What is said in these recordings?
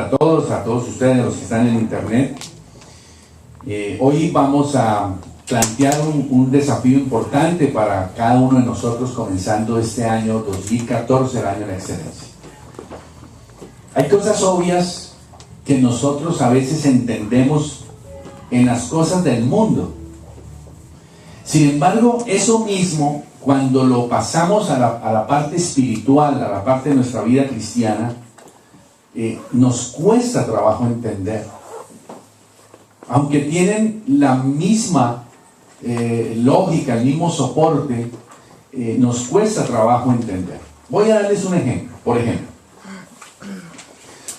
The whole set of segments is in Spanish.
para todos, a todos ustedes, los que están en internet. Hoy vamos a plantear un desafío importante para cada uno de nosotros comenzando este año 2014, el año de la excelencia. Hay cosas obvias que nosotros a veces entendemos en las cosas del mundo. Sin embargo, eso mismo, cuando lo pasamos a la parte espiritual, a la parte de nuestra vida cristiana, nos cuesta trabajo entender. Aunque tienen la misma lógica, el mismo soporte, nos cuesta trabajo entender. Voy a darles un ejemplo. Por ejemplo,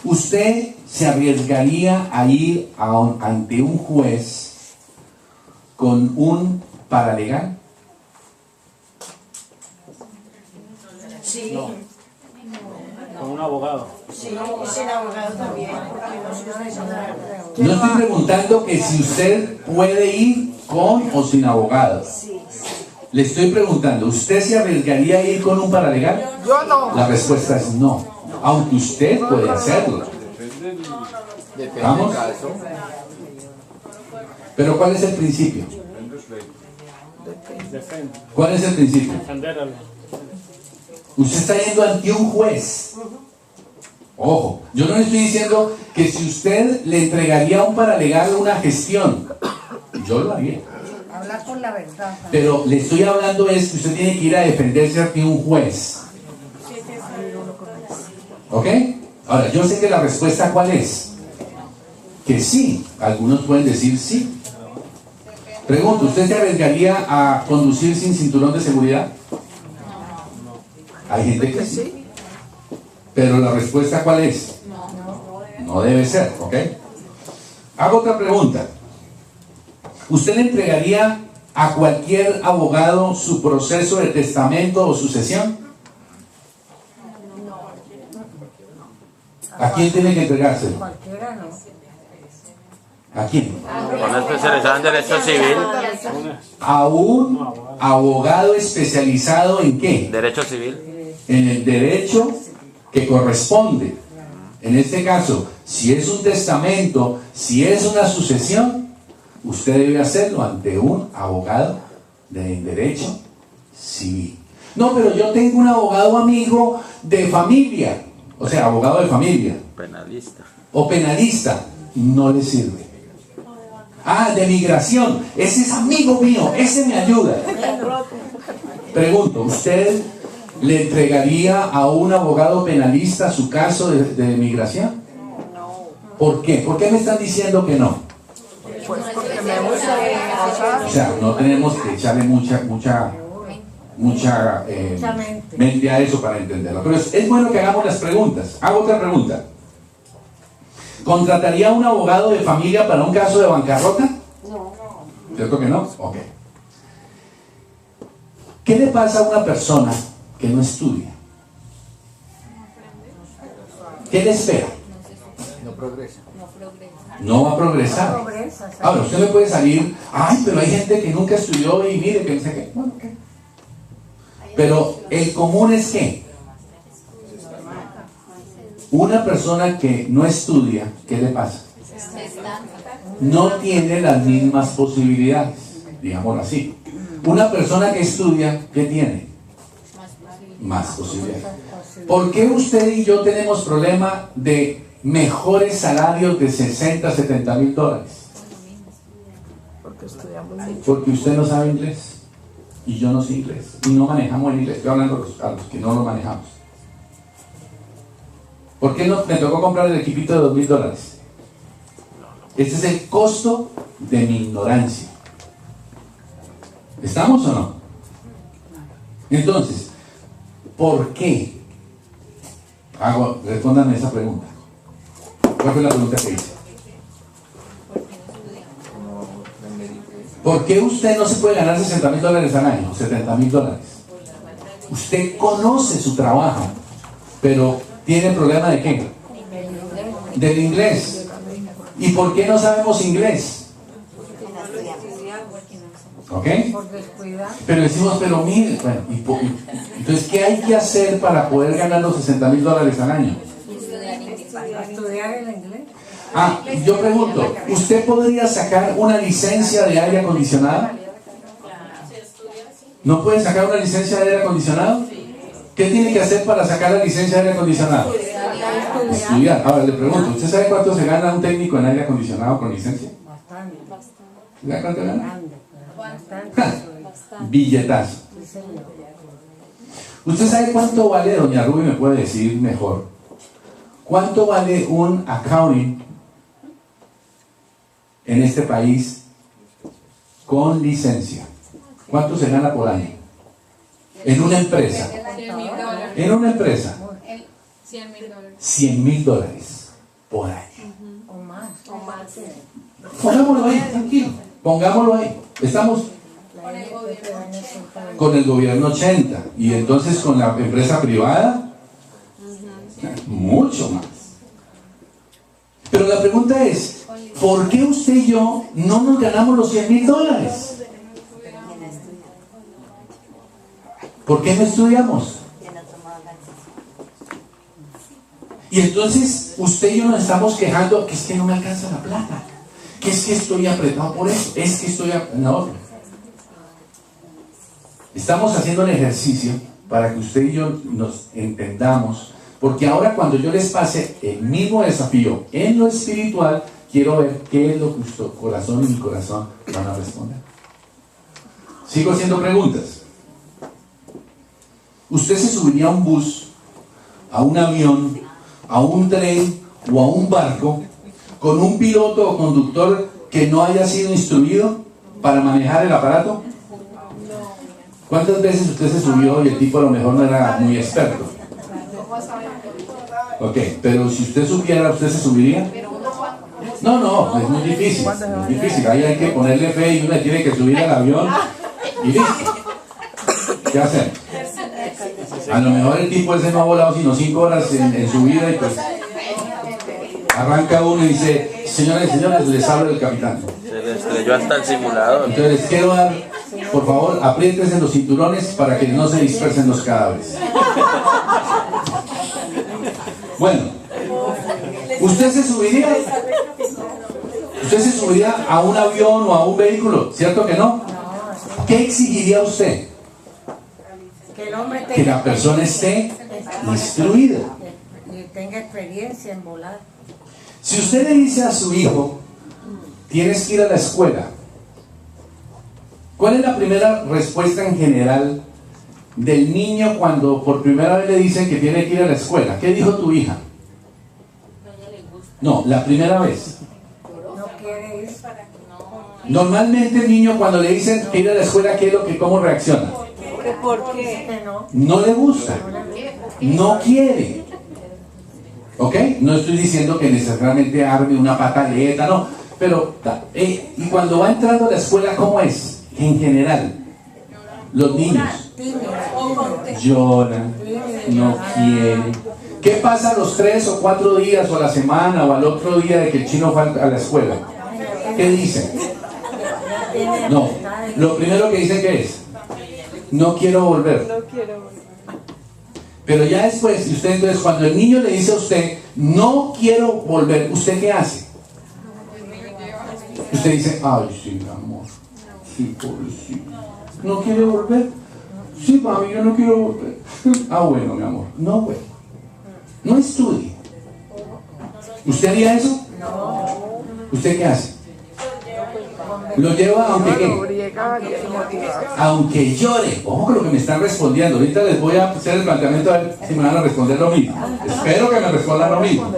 ¿usted se arriesgaría a ir ante un juez con un paralegal? Sí. No. Con un abogado. Sí, sin abogado también. No estoy preguntando que si usted puede ir con o sin abogado. Le estoy preguntando, ¿usted se arriesgaría a ir con un paralegal? Yo no. La respuesta es no, aunque usted puede hacerlo. ¿Vamos? Pero ¿cuál es el principio? ¿Cuál es el principio? Usted está yendo ante un juez. Ojo, yo no le estoy diciendo que si usted le entregaría a un paralegal una gestión, yo lo haría. Hablar con la verdad. Pero le estoy hablando es que usted tiene que ir a defenderse ante un juez. ¿Ok? Ahora, yo sé que la respuesta ¿cuál es? Que sí. Algunos pueden decir sí. Pregunto, ¿usted se arriesgaría a conducir sin cinturón de seguridad? Hay gente que sí. Pero la respuesta ¿cuál es? No debe ser, ¿ok? Hago otra pregunta. ¿Usted le entregaría a cualquier abogado su proceso de testamento o sucesión? ¿A quién tiene que entregárselo? Cualquiera no. ¿A quién? Una especializada en derecho civil. A un abogado especializado ¿en qué? Derecho civil. En el derecho que corresponde. En este caso, si es un testamento, si es una sucesión, usted debe hacerlo ante un abogado de derecho civil. No, pero yo tengo un abogado amigo de familia, o sea, abogado de familia. Penalista. O penalista, no le sirve. Ah, de migración, ese es amigo mío, ese me ayuda. Pregunto, ¿usted le entregaría a un abogado penalista su caso de migración? ¿Por qué? ¿Por qué me están diciendo que no? Pues porque me gusta. O sea, no tenemos que echarle mucha mente a eso para entenderlo. Pero es bueno que hagamos las preguntas. Hago otra pregunta. ¿Contrataría a un abogado de familia para un caso de bancarrota? No. ¿Cierto que no? Ok. ¿Qué le pasa a una persona que no estudia? ¿Qué le espera? No progresa. No va a progresar. Ahora, usted me puede salir, ay, pero hay gente que nunca estudió y mire que no sé qué. Bueno, ¿qué? Pero el común es que una persona que no estudia, ¿qué le pasa? No tiene las mismas posibilidades, digámoslo así. Una persona que estudia, ¿qué tiene? Más posibilidades. ¿Por qué usted y yo tenemos problema de mejores salarios de 60, 70 mil dólares? Porque estudiamos mucho. Porque usted no sabe inglés y yo no sé inglés y no manejamos el inglés. Estoy hablando a los que no lo manejamos. ¿Por qué no me tocó comprar el equipito de 2.000 dólares? Este es el costo de mi ignorancia. ¿Estamos o no? Entonces, ¿por qué? Respóndanme esa pregunta. ¿Cuál fue la pregunta que hice? ¿Por qué usted no se puede ganar 60 mil dólares al año? 70 mil dólares. Usted conoce su trabajo, pero ¿tiene problema de qué? Del inglés. ¿Y por qué no sabemos inglés? ¿Ok? Pero decimos, pero mire, bueno, entonces, ¿qué hay que hacer para poder ganar los 60 mil dólares al año? ¿Para estudiar el inglés? Ah, yo pregunto, ¿usted podría sacar una licencia de aire acondicionado? ¿No puede sacar una licencia de aire acondicionado? ¿Qué tiene que hacer para sacar la licencia de aire acondicionado? Estudiar. Ahora le pregunto, ¿usted sabe cuánto se gana un técnico en aire acondicionado con licencia? Bastante. ¿Sabe cuánto gana? Bastante. Billetazo. Sí, señor. ¿Usted sabe cuánto vale, doña Ruby me puede decir mejor? ¿Cuánto vale un accounting en este país con licencia? ¿Cuánto se gana por año? En una empresa. En una empresa. $100,000 por año. O más. Pongámoslo ahí, tranquilo. Pongámoslo ahí. Estamos con el gobierno 80 y entonces con la empresa privada mucho más. Pero la pregunta es, ¿por qué usted y yo no nos ganamos los $100,000? ¿Por qué no estudiamos? Y entonces usted y yo nos estamos quejando que es que no me alcanza la plata, que es que estoy apretado por eso, es que estoy no. Estamos haciendo el ejercicio para que usted y yo nos entendamos, porque ahora cuando yo les pase el mismo desafío en lo espiritual, quiero ver qué es lo que su corazón y mi corazón van a responder. Sigo haciendo preguntas. ¿Usted se subiría a un bus, a un avión, a un tren o a un barco con un piloto o conductor que no haya sido instruido para manejar el aparato? ¿Cuántas veces usted se subió y el tipo a lo mejor no era muy experto? Ok, pero si usted supiera, ¿usted se subiría? No, es muy difícil, es difícil. Ahí hay que ponerle fe y uno tiene que subir al avión y listo. ¿Qué hacen? A lo mejor el tipo ese no ha volado sino 5 horas en su vida y pues arranca uno y dice, señores, les habla el capitán. Se le estrelló hasta el simulador. Entonces les quiero dar, por favor, apriétense los cinturones para que no se dispersen los cadáveres. Bueno, ¿usted se subiría? ¿Usted se subiría a un avión o a un vehículo? ¿Cierto que no? ¿Qué exigiría usted? Que la persona esté instruida. Y tenga experiencia en volar. Si usted le dice a su hijo, tienes que ir a la escuela, ¿cuál es la primera respuesta en general del niño cuando por primera vez le dicen que tiene que ir a la escuela? ¿Qué dijo tu hija? No, la primera vez. No quiere ir. Normalmente el niño cuando le dicen que ir a la escuela, ¿cómo reacciona? ¿Por qué? No le gusta, no quiere. ¿Ok? No estoy diciendo que necesariamente arme una pataleta, no. Pero, y cuando va entrando a la escuela, ¿cómo es? En general, los niños lloran, no quieren. ¿Qué pasa a los 3 o 4 días o a la semana o al otro día de que el chino va a la escuela? ¿Qué dicen? No, lo primero que dicen que es, no quiero volver. Pero ya después, usted entonces, cuando el niño le dice a usted, no quiero volver, ¿usted qué hace? Usted dice, ay, sí, mi amor, sí, pobrecito. ¿No quiere volver? Sí, mami, yo no quiero volver. Ah, bueno, mi amor, no, bueno. No estudie. ¿Usted haría eso? No. ¿Usted qué hace? Lo lleva aunque qué. Aunque llore. Ojo con lo que me están respondiendo. Ahorita les voy a hacer el planteamiento a ver si me van a responder lo mismo. Espero que me respondan lo mismo.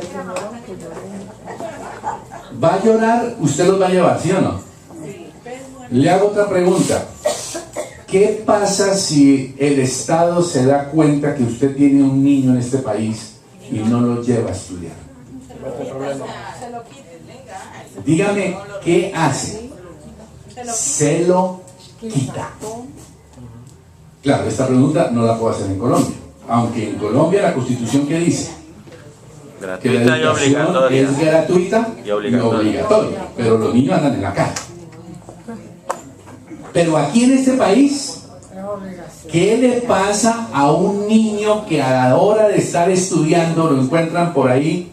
¿Va a llorar? ¿Usted los va a llevar, sí o no? Le hago otra pregunta. ¿Qué pasa si el Estado se da cuenta que usted tiene un niño en este país y no lo lleva a estudiar? Dígame, ¿qué hace? Se lo quita. Claro, esta pregunta no la puedo hacer en Colombia. Aunque en Colombia la Constitución, ¿qué dice? Que la educación es gratuita y obligatoria. Pero los niños andan en la calle. Pero aquí en este país, ¿qué le pasa a un niño que a la hora de estar estudiando lo encuentran por ahí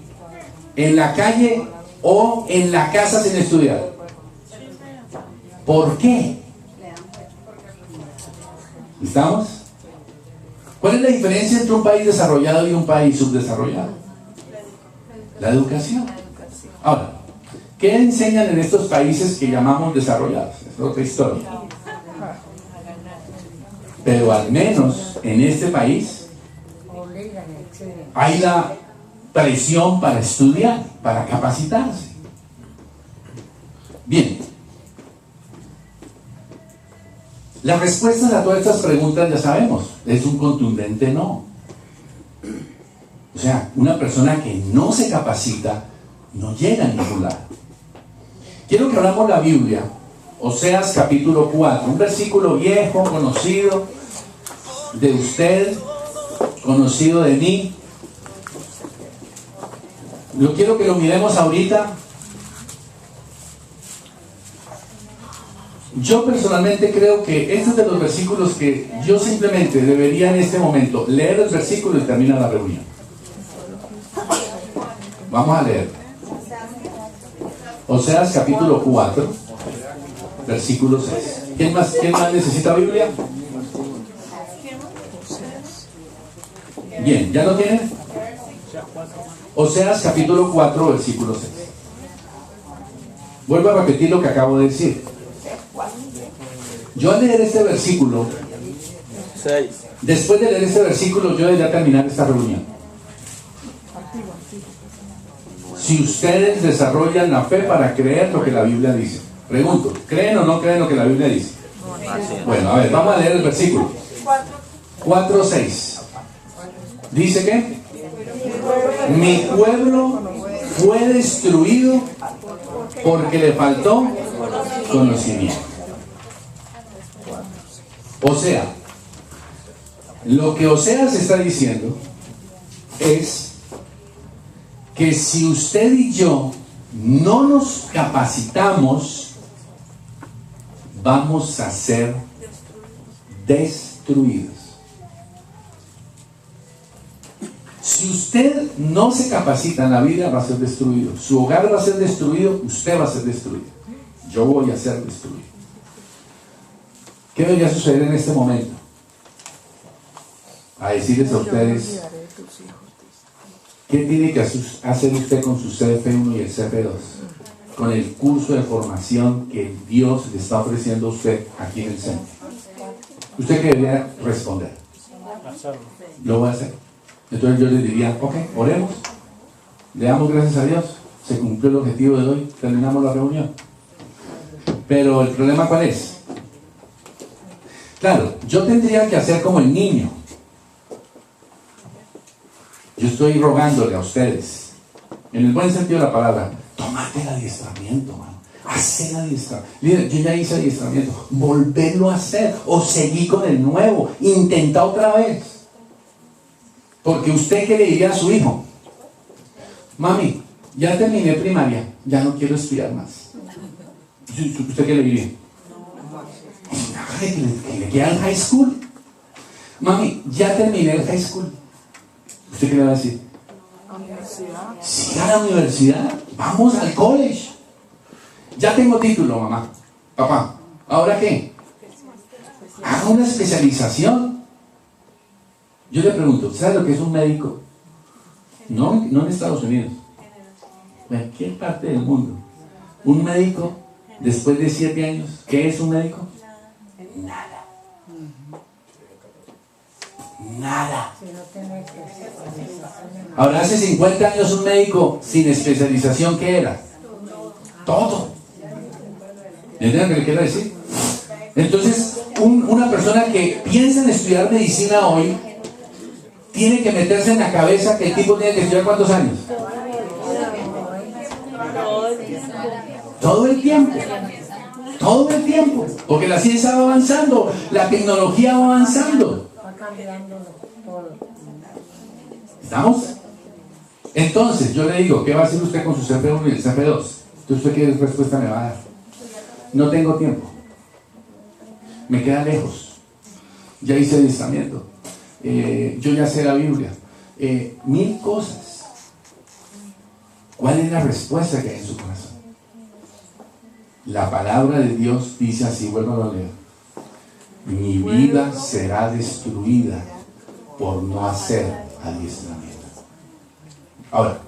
en la calle o en la casa sin estudiar? ¿Por qué? ¿Estamos? ¿Cuál es la diferencia entre un país desarrollado y un país subdesarrollado? La educación. Ahora, ¿qué enseñan en estos países que llamamos desarrollados? Es otra historia. Pero al menos en este país hay la presión para estudiar, para capacitarse. Bien. Las respuestas a todas estas preguntas ya sabemos, es un contundente no. O sea, una persona que no se capacita no llega a ningún lado. Quiero que abramos la Biblia, Oseas capítulo 4, un versículo viejo, conocido de usted, conocido de mí. Yo quiero que lo miremos ahorita. Yo personalmente creo que este es de los versículos que yo simplemente debería en este momento leer el versículo y terminar la reunión. Vamos a leer. Oseas capítulo 4, versículo 6. ¿Quién más necesita Biblia? Bien, ¿ya lo tienen? Oseas capítulo 4, versículo 6. Vuelvo a repetir lo que acabo de decir. Yo al leer este versículo, 6. después de leer este versículo, yo debería terminar esta reunión. Si ustedes desarrollan la fe para creer lo que la Biblia dice. Pregunto, ¿creen o no creen lo que la Biblia dice? Bueno, a ver, vamos a leer el versículo. 4:6. Dice que mi pueblo fue destruido porque le faltó conocimiento. O sea, lo que Oseas está diciendo es que si usted y yo no nos capacitamos, vamos a ser destruidos. Si usted no se capacita en la vida, va a ser destruido. Su hogar va a ser destruido, usted va a ser destruido. Yo voy a ser destruido. ¿Qué debería suceder en este momento? A decirles a ustedes, ¿qué tiene que hacer usted con su CF1 y el CF2? Con el curso de formación que Dios le está ofreciendo a usted aquí en el centro. ¿Usted qué debería responder? Lo voy a hacer. Entonces yo les diría, ok, oremos. Le damos gracias a Dios. Se cumplió el objetivo de hoy. Terminamos la reunión. Pero el problema ¿cuál es? Claro, yo tendría que hacer como el niño. Yo estoy rogándole a ustedes, en el buen sentido de la palabra, tomate el adiestramiento, mano. Hacer adiestramiento. Líder, yo ya hice adiestramiento. Volverlo a hacer. O seguí con el nuevo. Intenta otra vez. Porque usted, ¿qué le diría a su hijo? Mami, ya terminé primaria. Ya no quiero estudiar más. ¿Usted qué le diría? Que le queda el high school. Mami, ya terminé el high school. ¿Usted qué le va a decir? Sí, a la universidad. Vamos al college. Ya tengo título, mamá. Papá, ¿ahora qué? Haga una especialización. Yo le pregunto, ¿sabe lo que es un médico? No en Estados Unidos. En cualquier parte del mundo. Un médico, después de 7 años, ¿qué es un médico? Nada. Nada. Ahora, hace 50 años un médico sin especialización, ¿qué era? Todo. ¿Entienden lo que le quiero decir? Entonces, una persona que piensa en estudiar medicina hoy, tiene que meterse en la cabeza que el tipo tiene que estudiar ¿cuántos años? Todo el tiempo. Todo el tiempo. Porque la ciencia va avanzando, la tecnología va avanzando. ¿Estamos? Entonces, yo le digo, ¿qué va a hacer usted con su CF1 y el CF2? Entonces, ¿usted qué respuesta me va a dar? No tengo tiempo. Me queda lejos. Ya hice adiestramiento. Yo ya sé la Biblia. 1000 cosas. ¿Cuál es la respuesta que hay en su corazón? La palabra de Dios dice así, vuelvo a leer. Mi vida será destruida por no hacer adiestramiento. Ahora,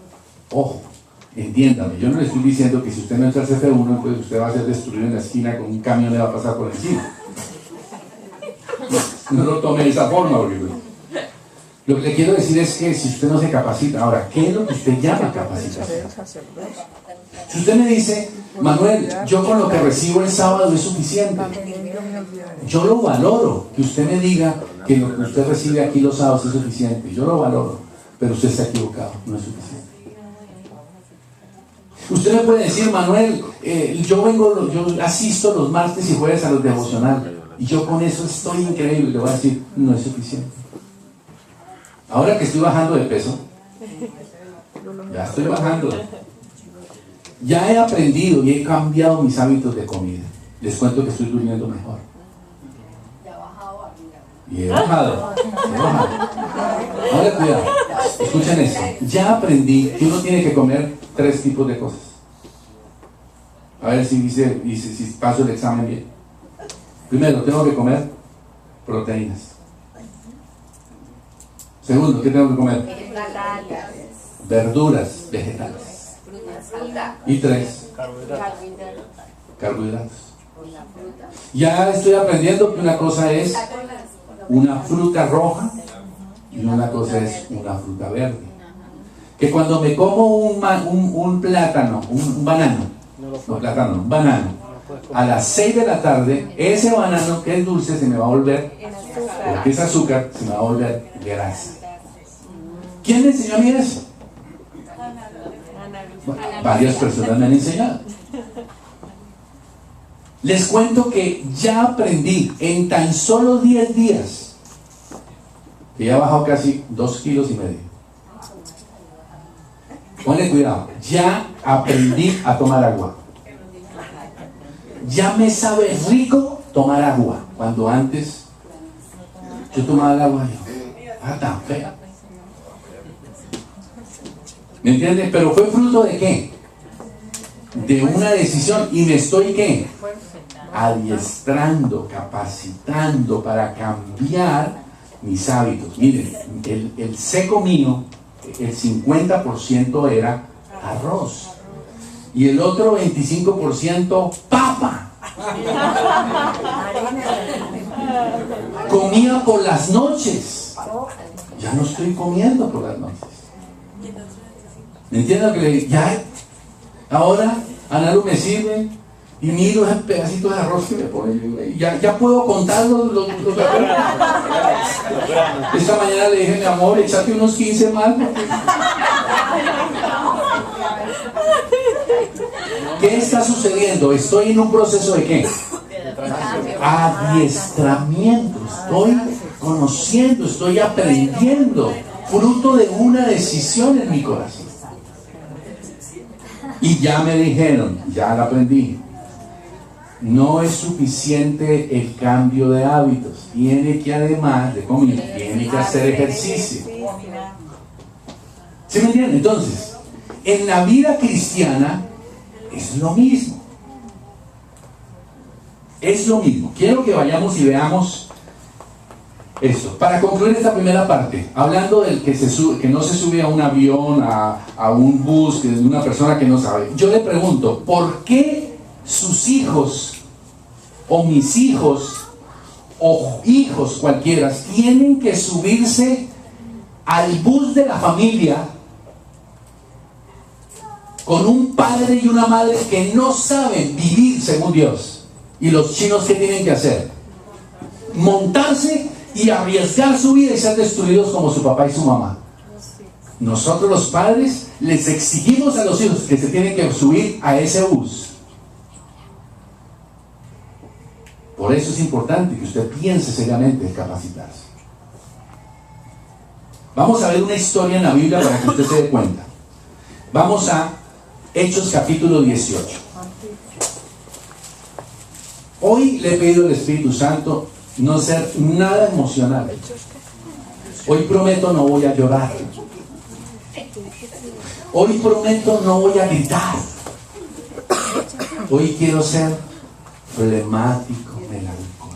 ojo, entiéndame, yo no le estoy diciendo que si usted no entra al CF1, pues usted va a ser destruido en la esquina con un camión, le va a pasar por encima. No lo tome de esa forma, porque lo que le quiero decir es que si usted no se capacita, ahora, ¿qué es lo que usted llama capacitación? Si usted me dice, Manuel, yo con lo que recibo el sábado es suficiente, yo lo valoro, que usted me diga que lo que usted recibe aquí los sábados es suficiente, yo lo valoro, pero usted está equivocado, no es suficiente. Usted me puede decir, Manuel, yo asisto los martes y jueves a los devocionales, y yo con eso estoy increíble, le voy a decir, no es suficiente. Ahora que estoy bajando de peso, ya estoy bajando, ya he aprendido y he cambiado mis hábitos de comida. Les cuento que estoy durmiendo mejor. Y he bajado. Ahora cuidado, escuchen esto. Ya aprendí que uno tiene que comer 3 tipos de cosas. A ver si paso el examen bien. Primero, tengo que comer proteínas. Segundo, ¿qué tengo que comer? Verduras, vegetales. Y 3, carbohidratos. Ya estoy aprendiendo que una cosa es una fruta roja y una cosa es una fruta verde. Que cuando me como un plátano, un banano, un banano, a las 6 de la tarde, ese banano que es dulce se me va a volver, porque es azúcar, se me va a volver grasa. ¿Quién me enseñó a mí eso? Bueno, varias personas me han enseñado. Les cuento que ya aprendí en tan solo 10 días que ya he bajado casi 2,5 kilos. Ponle cuidado, ya aprendí a tomar agua. Ya me sabe rico tomar agua, cuando antes yo tomaba el agua y tan fea. ¿Me entiendes? Pero fue fruto de ¿qué? De una decisión, y me estoy ¿qué? Adiestrando, capacitando para cambiar mis hábitos. Miren, el seco mío, el 50% era arroz y el otro 25% papa. Comía por las noches, ya no estoy comiendo por las noches. ¿Me entiendes? Que ya ahora Analu me sirve y miro ese pedacito de arroz que me pone, ya puedo contar los esta mañana le dije, mi amor, échate unos 15 más. ¿Qué está sucediendo? Estoy en un proceso de ¿qué? Adiestramiento. Estoy conociendo, estoy aprendiendo, fruto de una decisión en mi corazón. Y ya me dijeron, ya lo aprendí, no es suficiente el cambio de hábitos, tiene que, además de comer, tiene que hacer ejercicio. ¿Sí me entienden? Entonces, en la vida cristiana es lo mismo. Es lo mismo. Quiero que vayamos y veamos esto. Para concluir esta primera parte, hablando del que no se sube a un avión, a un bus, de una persona que no sabe. Yo le pregunto, ¿por qué sus hijos, o mis hijos, o hijos cualquiera, tienen que subirse al bus de la familia con un padre y una madre que no saben vivir según Dios? Y los chinos, ¿qué tienen que hacer? Montarse y arriesgar su vida y ser destruidos como su papá y su mamá. Nosotros los padres les exigimos a los hijos que se tienen que subir a ese bus. Por eso es importante que usted piense seriamente en capacitarse. Vamos a ver una historia en la Biblia para que usted se dé cuenta. Vamos a Hechos capítulo 18. Hoy le he pedido al Espíritu Santo no ser nada emocional. Hoy prometo no voy a llorar. Hoy prometo no voy a gritar. Hoy quiero ser flemático, melancólico.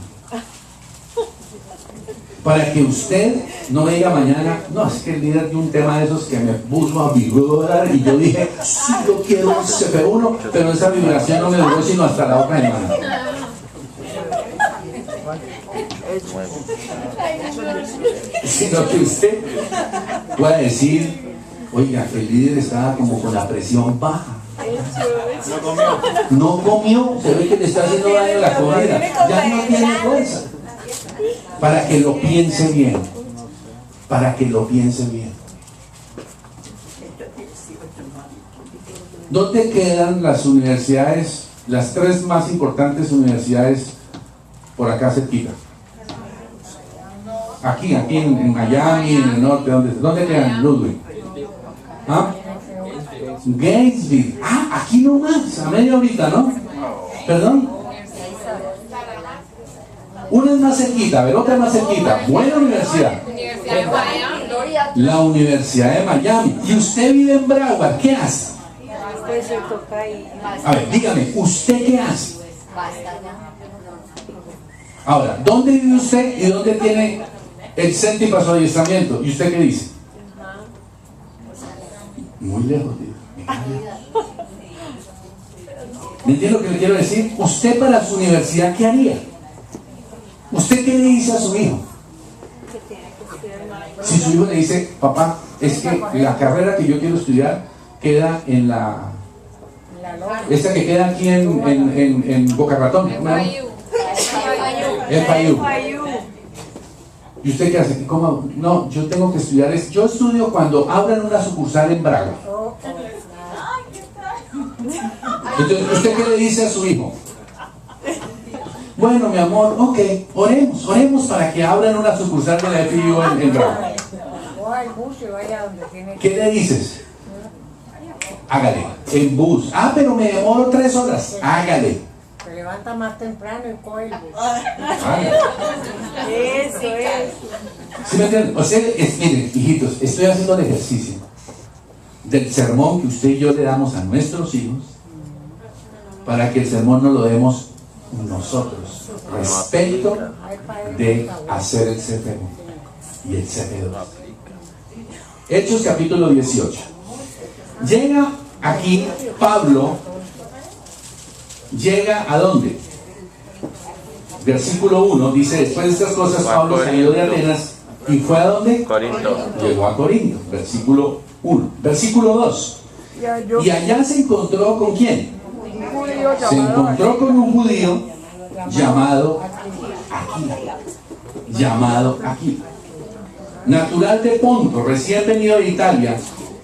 Para que usted no me diga mañana, no, es que el líder de un tema de esos que me puso a vibrar y yo dije, sí, yo quiero un CP1, pero esa vibración no me duró sino hasta la otra semana. Sino que usted pueda decir, oiga, el líder estaba como con la presión baja. No comió, se ve que le está haciendo daño la comida, ya no tiene fuerza. Para que lo piense bien, para que lo piense bien. ¿Dónde quedan las universidades, las 3 más importantes universidades por acá cerquita? Aquí en Miami, en el norte, ¿dónde quedan? Ludwig. ¿Ah? Gainesville. Ah, aquí nomás, a media horita, ¿no? ¿Perdón? Una es más cerquita, a ver, otra es más cerquita. Buena universidad. La Universidad de Miami. Y usted vive en Broward, ¿qué hace? A ver, dígame, ¿usted qué hace? Ahora, ¿dónde vive usted y dónde tiene el centro para su adiestramiento? ¿Y usted qué dice? Muy lejos, tío. ¿Me entiende lo que le quiero decir? Usted para su universidad, ¿qué haría? ¿Usted qué le dice a su hijo? Si su hijo le dice, papá, es que la carrera que yo quiero estudiar queda en la... esta que queda aquí en Boca Ratón, ¿no? FIU. ¿Y usted qué hace? ¿Cómo? No, yo tengo que estudiar. Yo estudio cuando abran una sucursal en Braga. Entonces, ¿usted qué le dice a su hijo? Bueno, mi amor, ok, oremos para que abran una sucursal de la FIU en Braga. ¿Qué le dices? Hágale, en bus. Ah, pero me demoro 3 horas. Hágale. Se levanta más temprano y coge el bus. Eso es. ¿Sí me entienden? O sea, miren, hijitos, estoy haciendo el ejercicio del sermón que usted y yo le damos a nuestros hijos para que el sermón no lo demos nosotros respecto de hacer el CP1 y el CP2. Hechos capítulo 18. Llega aquí Pablo, llega ¿a dónde? Versículo 1 dice, después de estas cosas Pablo salió de Atenas y fue ¿a dónde? Corinto. Llegó a Corinto, versículo 1. Versículo 2. Y allá se encontró ¿con quién? Se encontró con un judío llamado Aquila. Llamado Aquila. Natural de Ponto, recién venido de Italia.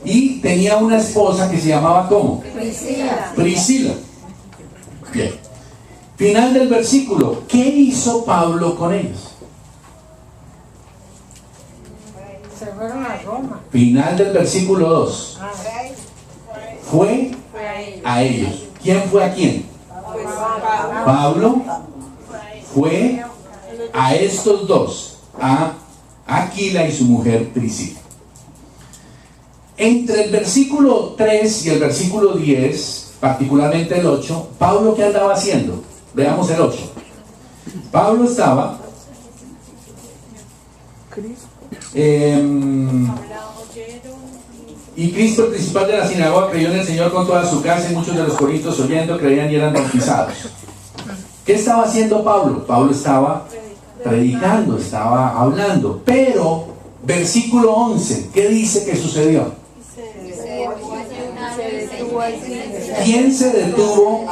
Y tenía una esposa que se llamaba ¿cómo? Priscila. Bien. Final del versículo. ¿Qué hizo Pablo con ellos? Se fueron a Roma. Final del versículo 2. Fue a ellos. ¿Quién fue a quién? Pablo fue a estos dos, a Aquila y su mujer Priscila. Entre el versículo 3 y el versículo 10, particularmente el 8, Pablo, ¿qué andaba haciendo? Veamos el 8. Pablo estaba y Cristo, el principal de la sinagoga, creyó en el Señor con toda su casa, y muchos de los corintios oyendo creían y eran bautizados. ¿Qué estaba haciendo Pablo? Pablo estaba predicando, estaba hablando. Pero, versículo 11, ¿qué dice que sucedió? ¿Quién se detuvo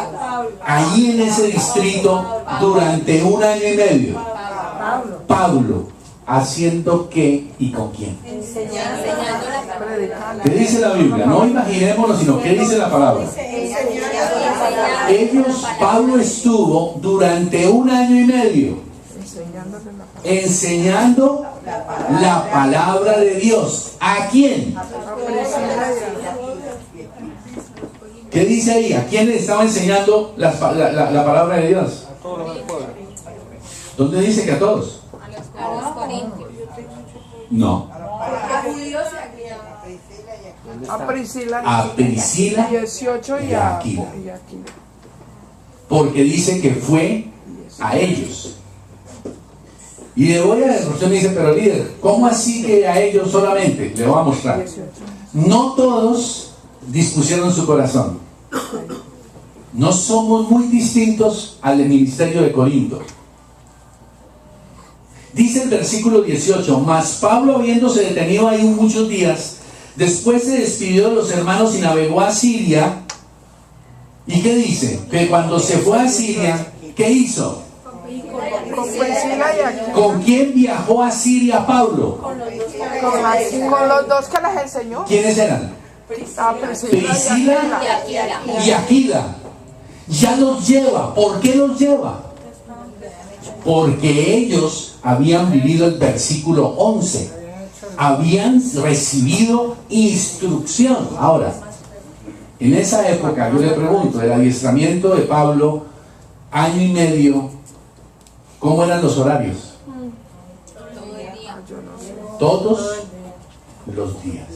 allí en ese distrito durante 1 año y medio? Pablo. ¿Haciendo qué y con quién? ¿Qué dice la Biblia? No imaginémonos, sino ¿qué dice la palabra? Pablo estuvo durante 1 año y medio enseñando la palabra de Dios. ¿A quién? ¿Qué dice ahí? ¿A quién le estaba enseñando la palabra de Dios? ¿Dónde dice que a todos? No. A Priscila. a Priscila 18 y y a a Aquila. y a Aquila. Porque dice que fue a ellos. Y le voy a decir, usted me dice, pero líder, ¿cómo así que a ellos solamente? Le voy a mostrar. No todos dispusieron su corazón. No somos muy distintos al ministerio de Corinto. Dice el versículo 18, mas Pablo, habiéndose detenido ahí muchos días, después se despidió de los hermanos y navegó a Siria. ¿Y qué dice? Que cuando se fue a Siria, ¿qué hizo? Con Priscila y Aquila. ¿Con quién viajó a Siria Pablo? Con los dos que les enseñó. ¿Quiénes eran? A Priscila Priscila y Aquila. y Aquila. Ya los lleva. ¿Por qué los lleva? Porque ellos habían vivido el versículo 11. Habían recibido instrucción. Ahora, en esa época, yo le pregunto, el adiestramiento de Pablo, año y medio, ¿cómo eran los horarios? Todos los días.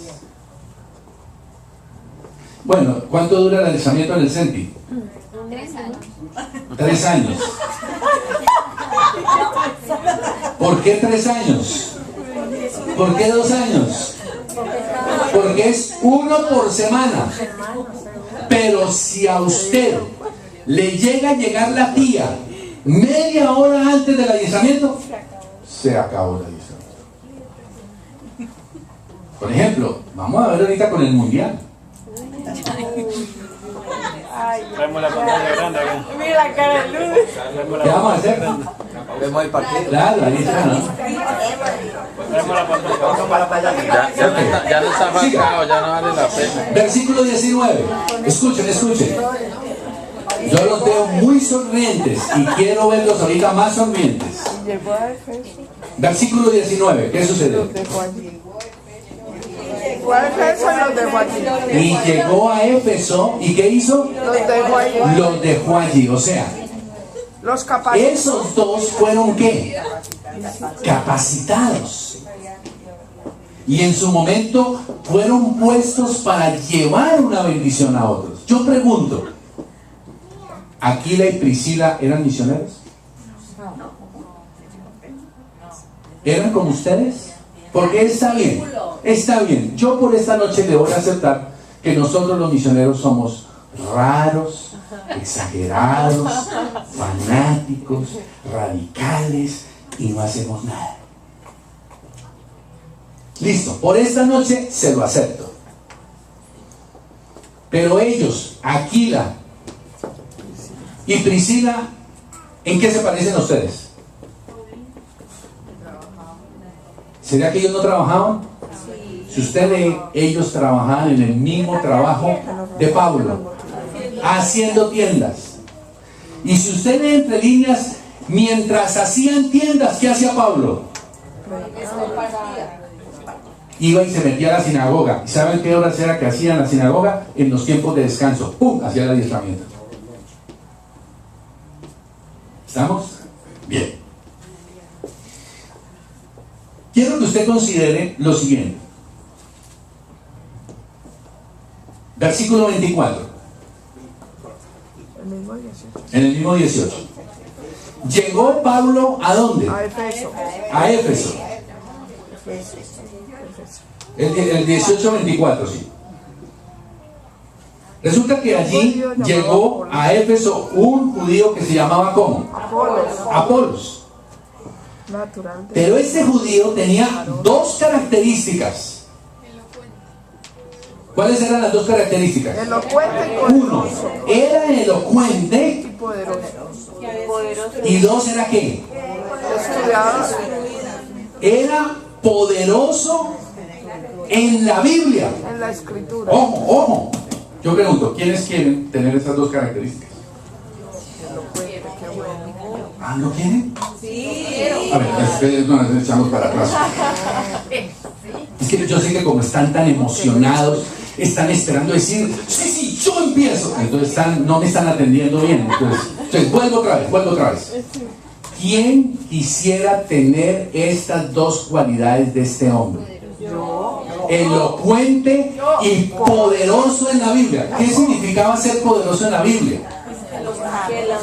Bueno, ¿cuánto dura el adiestramiento en el CENTI? 3 años. 3 años. ¿Por qué 3 años? ¿Por qué 2 años? Porque es 1 por semana. Pero si a usted le llega a llegar la tía media hora antes del adiestramiento, se acabó el adiestramiento. Por ejemplo, vamos a ver ahorita con el mundial. Traemos la pantalla grande acá. Mira la cara de Luz. ¿Qué vamos a hacer? Vemos el partido. Claro, ahí está, ¿no? Traemos la pantalla. Ya no está marcado, ya no vale la pena. Versículo 19. Escuchen, escuchen. Yo los veo muy sonrientes y quiero verlos ahorita más sonrientes. Llegó a Efeso. Versículo 19. ¿Qué sucede? Los dejó allí. Fue a Efeso y los dejó allí. Y llegó a Éfeso. ¿Y qué hizo? Los dejó allí. Los dejó allí. O sea, Los capacitó. esos dos fueron ¿qué? Capacitados. Y en su momento fueron puestos para llevar una bendición a otros. Yo pregunto, ¿Aquila y Priscila eran misioneros? ¿Eran como ustedes? Porque está bien, está bien. Yo por esta noche le voy a aceptar que nosotros los misioneros somos raros, exagerados, fanáticos, radicales y no hacemos nada. Listo, por esta noche se lo acepto. Pero ellos, Aquila y Priscila, ¿en qué se parecen a ustedes? ¿Será que ellos no trabajaban? Si usted lee, ellos trabajaban en el mismo trabajo de Pablo, haciendo tiendas. Y si usted lee entre líneas, mientras hacían tiendas, ¿qué hacía Pablo? Iba y se metía a la sinagoga. ¿Y saben qué horas era que hacían la sinagoga? En los tiempos de descanso. ¡Pum! Hacía el adiestramiento. ¿Estamos? Bien. Quiero que usted considere lo siguiente. Versículo 24. El mismo 18. En el mismo 18. Llegó Pablo ¿a dónde? A Efeso. A Éfeso. El 18-24, sí. Resulta que allí llegó a Éfeso un judío que se llamaba ¿cómo? Apolos. Natural de Pero este judío tenía dos características. ¿Cuáles eran las dos características? elocuente y Uno, poderoso. era elocuente Y poderoso. y dos, ¿era qué? Estudiado Era poderoso en la Biblia. en la escritura. Ojo, ojo. Yo pregunto, ¿quiénes quieren tener estas dos características? Elocuente, qué bueno. ¿Ah, no quieren? Sí. A ver, ustedes no nos echamos para atrás. Es que yo sé que como están tan emocionados, están esperando decir, sí, sí, yo empiezo. Entonces no me están atendiendo bien. Entonces vuelvo otra vez. ¿Quién quisiera tener estas dos cualidades de este hombre? elocuente y poderoso en la Biblia. ¿Qué significaba ser poderoso en la Biblia?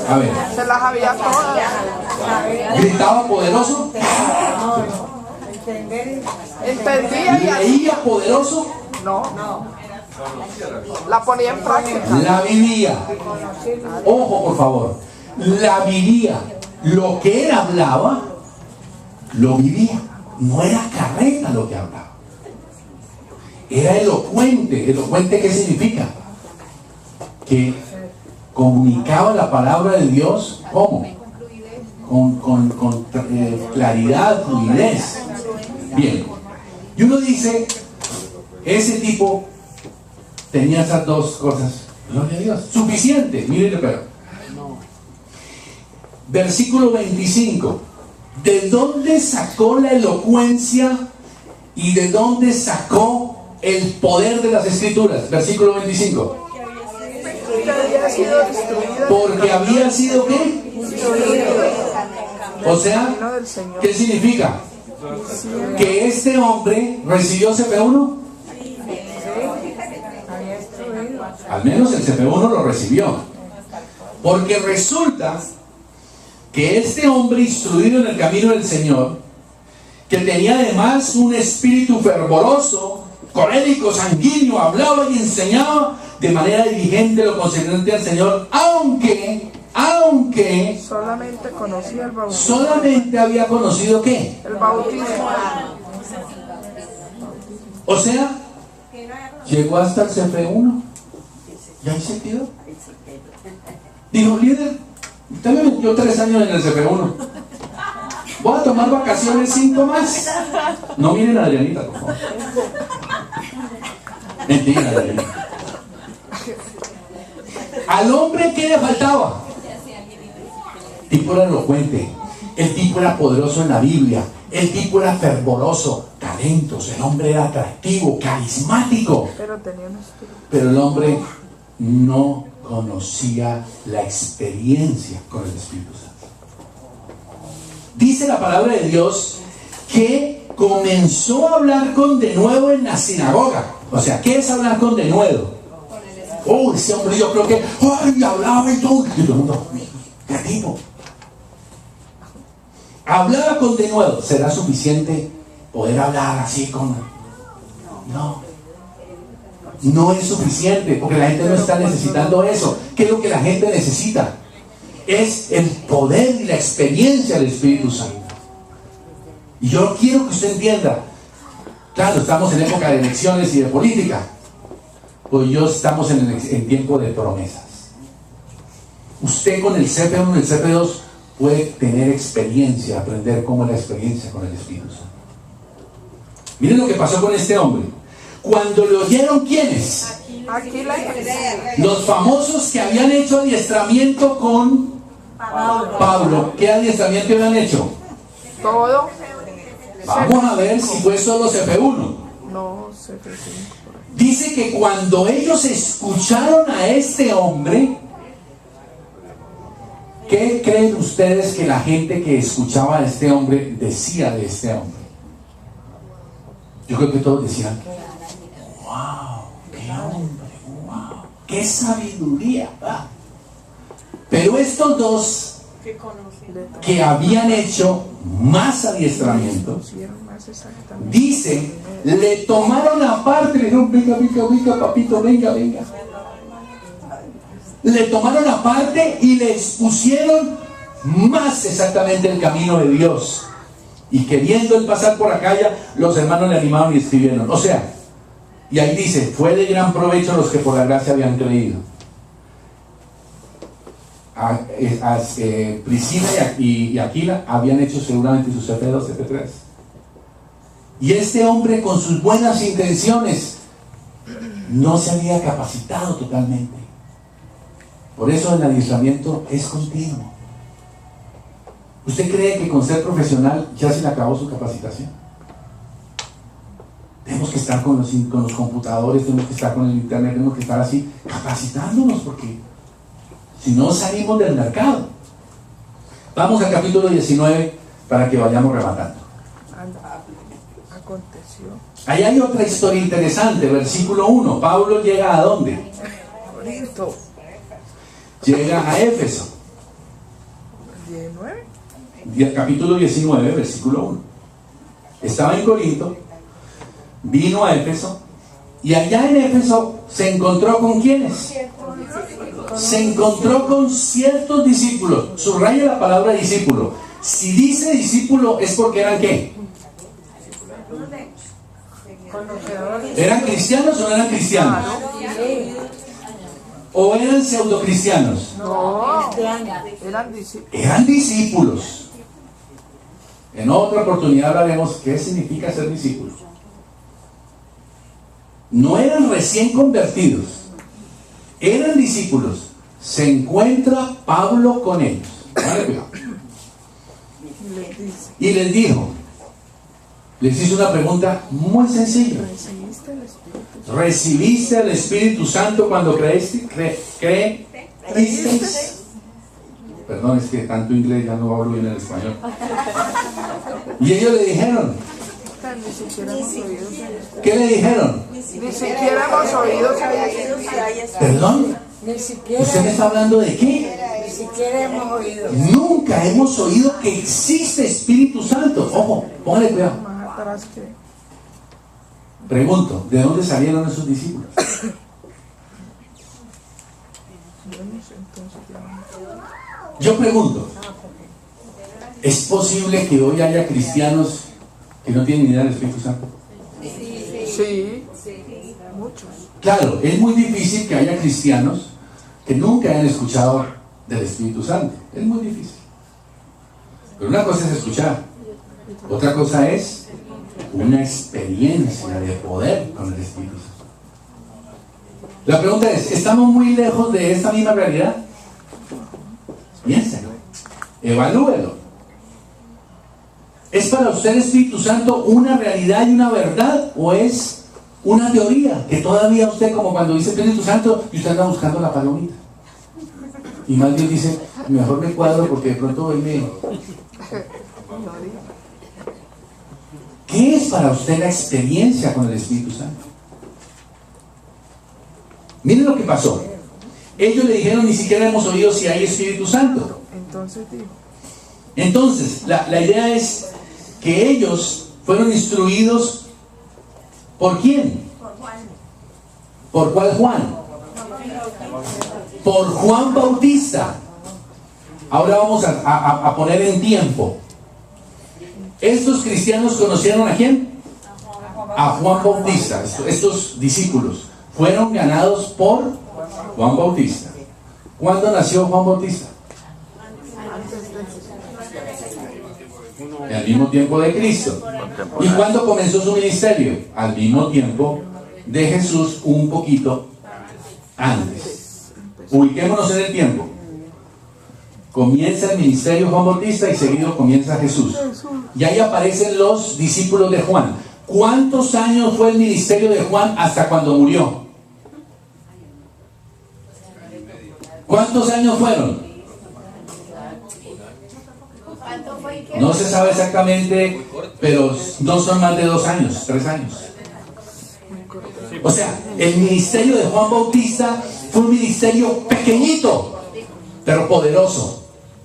A ver, Se las había todas. ¿gritaba poderoso? Entendía y así. ¿Leía poderoso? No. La ponía en práctica. La vivía. Ojo, por favor. La vivía. Lo que él hablaba, lo vivía. No era carreta lo que hablaba. Era elocuente. ¿Elocuente qué significa? Que comunicaba la palabra de Dios, ¿cómo? Con claridad, fluidez. Bien. Y uno dice, ese tipo tenía esas dos cosas. Gloria a Dios. Suficiente. Mírenle, pero. Versículo 25. ¿De dónde sacó la elocuencia y de dónde sacó el poder de las Escrituras? Versículo 25. Porque había sido ¿qué? O sea, ¿qué significa? Que este hombre recibió CP1. Al menos el CP1 lo recibió. Porque resulta que este hombre instruido en el camino del Señor, que tenía además un espíritu fervoroso, colérico, sanguíneo, hablaba y enseñaba de manera diligente lo concerniente al Señor, aunque solamente conocía el bautismo. solamente había conocido ¿qué? El bautismo. O sea, llegó hasta el CP1 y ahí se quedó. Dijo, líder, usted me metió 3 años en el CP1. Voy a tomar vacaciones 5 más. No miren a Adrianita, por favor. Mentira, Adrianita. Al hombre, ¿qué le faltaba? El tipo era elocuente. El tipo era poderoso en la Biblia. El tipo era fervoroso. Talentos. El hombre era atractivo, carismático. Pero tenía un espíritu. Pero el hombre no conocía la experiencia con el Espíritu Santo. Dice la palabra de Dios que comenzó a hablar con denuedo en la sinagoga. O sea, ¿qué es hablar con denuedo? Oh, ese hombre yo creo que hablaba y todo. Y todo el mundo, ¿qué tipo? Hablaba con denuedo. ¿Será suficiente poder hablar así con...? No es suficiente, porque la gente no está necesitando eso. ¿Qué es lo que la gente necesita? Es el poder y la experiencia del Espíritu Santo. Y yo quiero que usted entienda. Claro, estamos en época de elecciones y de política. Pues estamos en tiempo de promesas. Usted con el CP1 y el CP2 puede tener experiencia, aprender cómo es la experiencia con el Espíritu Santo. Miren lo que pasó con este hombre. Cuando le oyeron, ¿quiénes? Aquí la Los famosos que habían hecho adiestramiento con Pablo. ¿Qué adiestramiento habían hecho? todo. Vamos a ver si fue solo CP1. No, CP5. Dice que cuando ellos escucharon a este hombre, ¿qué creen ustedes que la gente que escuchaba a este hombre decía de este hombre? Yo creo que todos decían, wow, qué hombre, wow, qué sabiduría. Ah. Pero estos dos que habían hecho más adiestramiento, dice, le tomaron aparte, le dijeron, venga, papito, venga. Le tomaron aparte y le expusieron más exactamente el camino de Dios. Y queriendo él pasar por acá, ya los hermanos le animaron y escribieron. O sea, y ahí dice, fue de gran provecho a los que por la gracia habían creído. Priscila y Aquila habían hecho seguramente sus CP2, CP3. Y este hombre con sus buenas intenciones no se había capacitado totalmente. Por eso el adiestramiento es continuo. ¿Usted cree que con ser profesional ya se le acabó su capacitación? Tenemos que estar con los computadores, tenemos que estar con el internet, tenemos que estar así capacitándonos, porque si no salimos del mercado. Vamos al capítulo 19 para que vayamos rematando. aconteció. Ahí hay otra historia interesante, versículo 1. Pablo llega ¿a dónde? Corinto Llega a Éfeso. 19. Capítulo 19, versículo 1. Estaba en Corinto, vino a Éfeso, y allá en Éfeso se encontró con ¿quiénes? Se encontró con ciertos discípulos. Subraya la palabra discípulo. Si dice discípulo es porque eran ¿qué? Conocedores. ¿Eran cristianos o no eran cristianos? ¿O eran pseudocristianos? No, Cristianos. eran discípulos. Eran discípulos. En otra oportunidad hablaremos qué significa ser discípulos. No eran recién convertidos, eran discípulos. Se encuentra Pablo con ellos. Vale, cuidado. Y les dijo, les hizo una pregunta muy sencilla. ¿Recibiste el Espíritu? ¿Recibiste el Espíritu Santo cuando creísteis? Perdón, es que tanto inglés ya no hablo bien el español. Y ellos le dijeron, Ni siquiera hemos oído. ¿qué le dijeron? Ni siquiera hemos oído que hay Perdón, Ni siquiera, ¿usted me está hablando de qué? ni siquiera hemos oído. Nunca hemos oído que existe Espíritu Santo. Ojo, póngale cuidado. más atrás que. Pregunto, ¿de dónde salieron esos discípulos? Yo pregunto, ¿es posible que hoy haya cristianos que no tienen ni idea del Espíritu Santo? Sí, muchos. Claro, es muy difícil que haya cristianos que nunca hayan escuchado del Espíritu Santo. Es muy difícil. Pero una cosa es escuchar, otra cosa es una experiencia de poder con el Espíritu Santo. La pregunta es, ¿estamos muy lejos de esta misma realidad? Piénselo, evalúelo. ¿Es para usted el Espíritu Santo una realidad y una verdad? ¿O es una teoría que todavía usted, como cuando dice Espíritu Santo, y usted anda buscando la palomita? Y más bien dice, mejor me cuadro porque de pronto hoy me... ¿Qué es para usted la experiencia con el Espíritu Santo? Miren lo que pasó. Ellos le dijeron, ni siquiera hemos oído si hay Espíritu Santo. Entonces dijo. Entonces, la idea es que ellos fueron instruidos ¿por quién? ¿Por cuál Juan? Por Juan Bautista. Ahora vamos a poner en tiempo. Estos cristianos conocieron ¿a quién? A Juan Bautista. Estos discípulos fueron ganados por Juan Bautista. ¿Cuándo nació Juan Bautista? Al mismo tiempo de Cristo. ¿Y cuándo comenzó su ministerio? Al mismo tiempo de Jesús, un poquito antes. Ubiquémonos en el tiempo. Comienza el ministerio de Juan Bautista y seguido comienza Jesús. Y ahí aparecen los discípulos de Juan. ¿Cuántos años fue el ministerio de Juan hasta cuando murió? ¿Cuántos años fueron? No se sabe exactamente, pero no son más de 2 años, 3 años. O sea, el ministerio de Juan Bautista fue un ministerio pequeñito, pero poderoso.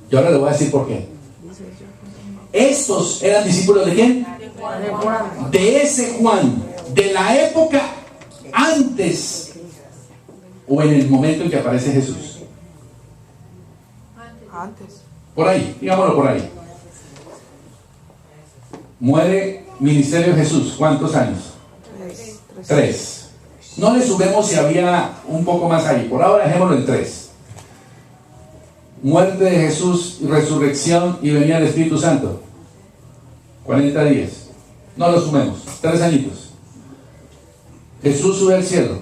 Y ahora le voy a decir por qué. Estos eran discípulos de quién? De ese Juan, de la época antes o en el momento en que aparece Jesús. Antes. Por ahí, digámoslo por ahí. Muere ministerio de Jesús. ¿Cuántos años? 3. No le subemos si había un poco más ahí. Por ahora dejémoslo en 3. Muerte de Jesús, resurrección y venía el Espíritu Santo. 40 días. No lo sumemos. 3 añitos. Jesús sube al cielo.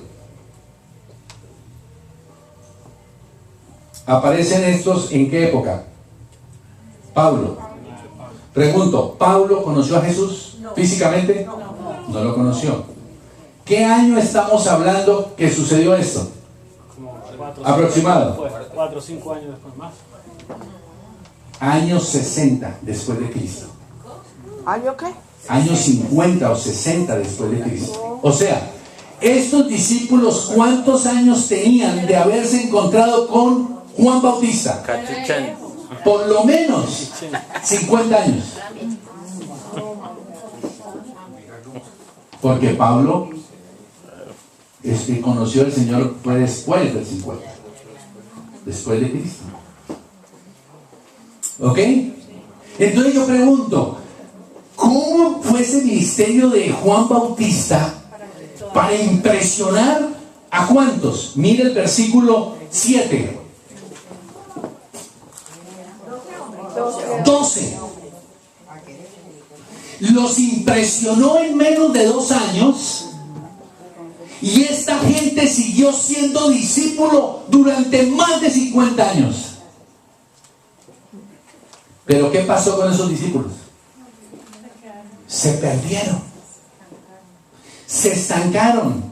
¿Aparecen estos en qué época? Pablo. Pregunto, ¿Pablo conoció a Jesús físicamente? No lo conoció. ¿Qué año estamos hablando que sucedió esto? Como 4 Aproximado. 4 o 5 años después más. Años 60 después de Cristo. ¿Año qué? años 50 o 60 después de Cristo. O sea, estos discípulos, ¿cuántos años tenían de haberse encontrado con Juan Bautista? Cachichén. Por lo menos 50 años. Porque Pablo conoció al Señor fue después del 50, después de Cristo. ¿Ok? Entonces yo pregunto, ¿cómo fue ese ministerio de Juan Bautista para impresionar a cuántos? Mire el versículo 7. 12. Los impresionó en menos de 2 años y esta gente siguió siendo discípulo durante más de 50 años. Pero ¿qué pasó con esos discípulos? Se perdieron, se estancaron,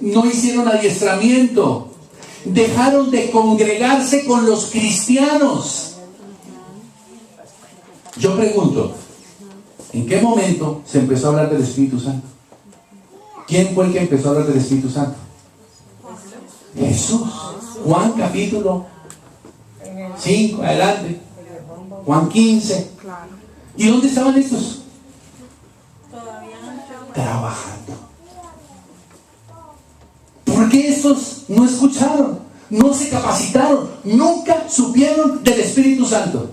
no hicieron adiestramiento, dejaron de congregarse con los cristianos. Yo pregunto, ¿en qué momento se empezó a hablar del Espíritu Santo? ¿Quién fue el que empezó a hablar del Espíritu Santo? Jesús. Juan capítulo 5, adelante. Juan 15. ¿Y dónde estaban estos? Trabajando. ¿Por qué estos no escucharon? No se capacitaron. Nunca supieron del Espíritu Santo.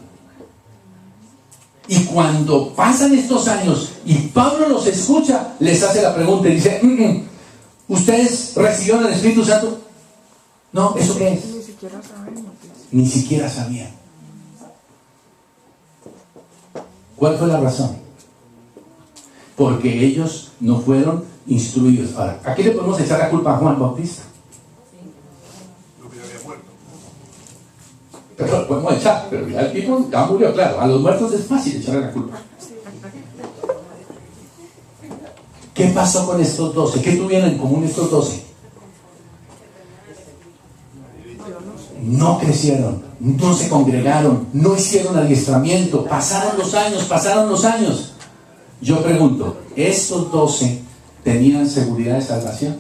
Y cuando pasan estos años y Pablo los escucha, les hace la pregunta y dice, ¿ustedes recibieron el Espíritu Santo? No, ¿eso qué es? Ni siquiera sabemos. Ni siquiera sabían. ¿Cuál fue la razón? Porque ellos no fueron instruidos. Ahora, ¿a qué le podemos echar la culpa a Juan Bautista? Pero lo podemos echar, pero ya el tipo ya murió, claro. A los muertos es fácil echarle la culpa. ¿Qué pasó con estos 12? ¿Qué tuvieron en común estos 12? No crecieron, no se congregaron, no hicieron adiestramiento, pasaron los años. Yo pregunto, ¿estos 12 tenían seguridad de salvación?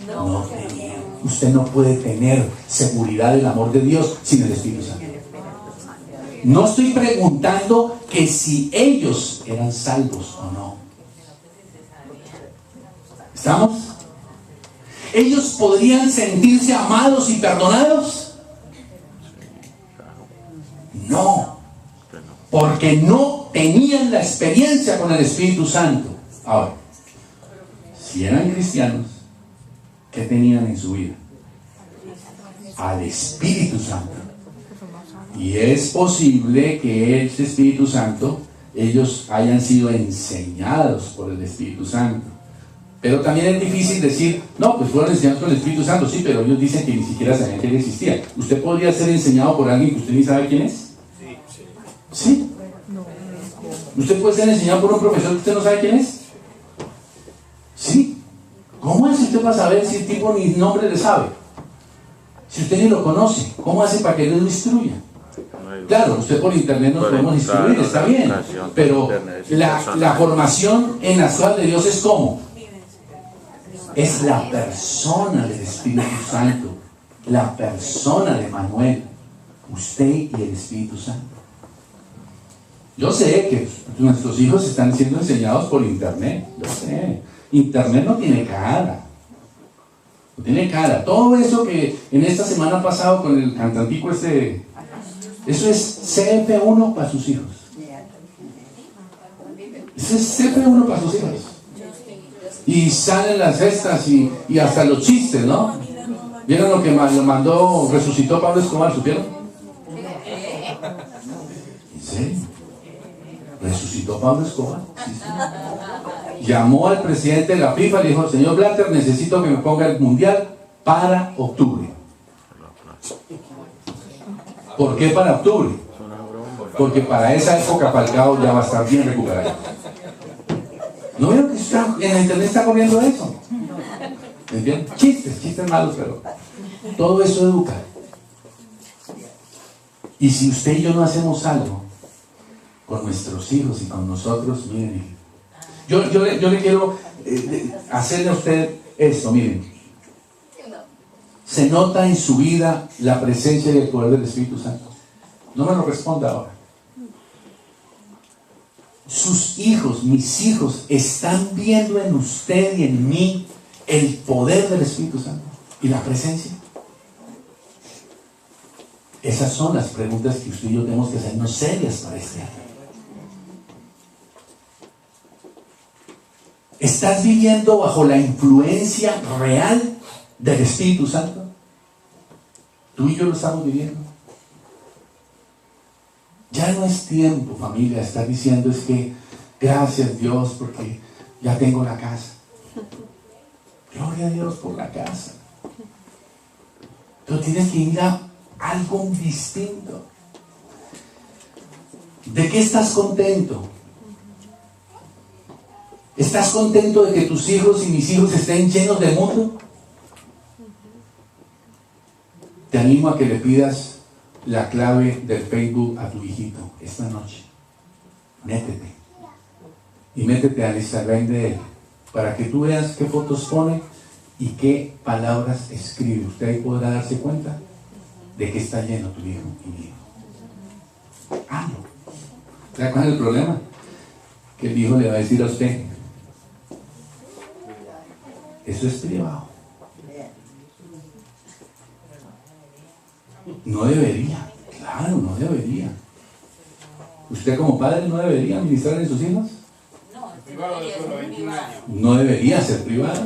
No tenían. Usted no puede tener seguridad del amor de Dios sin el Espíritu Santo. No estoy preguntando que si ellos eran salvos o no. ¿Estamos? ¿Ellos podrían sentirse amados y perdonados? No, porque no tenían la experiencia con el Espíritu Santo. Ahora, si eran cristianos, ¿qué tenían en su vida? Al Espíritu Santo. Y es posible que este Espíritu Santo, ellos hayan sido enseñados por el Espíritu Santo. Pero también es difícil decir, no, pues fueron enseñados con el Espíritu Santo, sí, pero ellos dicen que ni siquiera sabían que él existía. ¿Usted podría ser enseñado por alguien que usted ni sabe quién es? ¿Sí? ¿Usted puede ser enseñado por un profesor que usted no sabe quién es? ¿Sí? ¿Cómo hace usted para saber si el tipo ni nombre le sabe? Si usted ni lo conoce, ¿cómo hace para que él lo instruya? Claro, usted por internet nos podemos instruir, está bien, pero la formación en la escuela de Dios es ¿cómo? Es la persona del Espíritu Santo, la persona de Manuel, usted y el Espíritu Santo. Yo sé que nuestros hijos están siendo enseñados por internet, yo sé. Internet no tiene cara. No tiene cara. Todo eso que en esta semana ha pasado con el cantantico eso es CF1 para sus hijos. Eso es CF1 para sus hijos. Y salen las cestas y hasta los chistes, ¿no? ¿Vieron lo que lo mandó, resucitó Pablo Escobar? ¿Supieron? ¿En serio? ¿Resucitó Pablo Escobar? Sí, sí. Llamó al presidente de la FIFA y le dijo, señor Blatter, necesito que me ponga el mundial para octubre. ¿Por qué para octubre? Porque para esa época Falcao ya va a estar bien recuperado. ¿No vieron que en la internet está corriendo eso? ¿Entienden? Chistes malos, pero todo eso educa. Y si usted y yo no hacemos algo con nuestros hijos y con nosotros, miren, yo le quiero hacerle a usted esto, miren. ¿Se nota en su vida la presencia y el poder del Espíritu Santo? No me lo responda ahora. Sus hijos, mis hijos, están viendo en usted y en mí el poder del Espíritu Santo y la presencia. Esas son las preguntas que usted y yo tenemos que hacernos serias para este año. ¿Estás viviendo bajo la influencia real del Espíritu Santo? Tú y yo lo estamos viviendo. Ya no es tiempo, familia, de estar diciendo es que gracias Dios porque ya tengo la casa. Gloria a Dios por la casa. Pero tienes que ir a algo distinto. ¿De qué estás contento? ¿Estás contento de que tus hijos y mis hijos estén llenos de mundo? Te animo a que le pidas la clave del Facebook a tu hijito esta noche. Métete. Y métete al Instagram de él para que tú veas qué fotos pone y qué palabras escribe. Usted ahí podrá darse cuenta de que está lleno tu hijo y mi hijo. Hazlo. ¿Sabe cuál es el problema? Que el hijo le va a decir a usted, eso es privado. No debería, claro, no debería. ¿Usted como padre no debería administrar en sus hijos? No debería ser privado.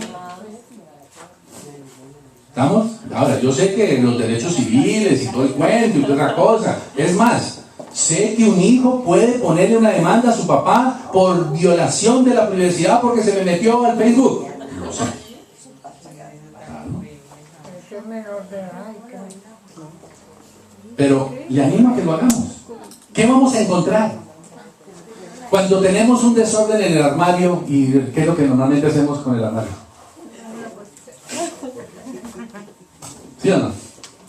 ¿Estamos? Ahora, yo sé que los derechos civiles y todo el cuento y toda otra cosa. Es más, sé que un hijo puede ponerle una demanda a su papá por violación de la privacidad porque se me metió al Facebook. Lo sé. Claro. Es menor de edad. Pero le animo a que lo hagamos. ¿Qué vamos a encontrar? Cuando tenemos un desorden en el armario, ¿y qué es lo que normalmente hacemos con el armario? ¿Sí o no?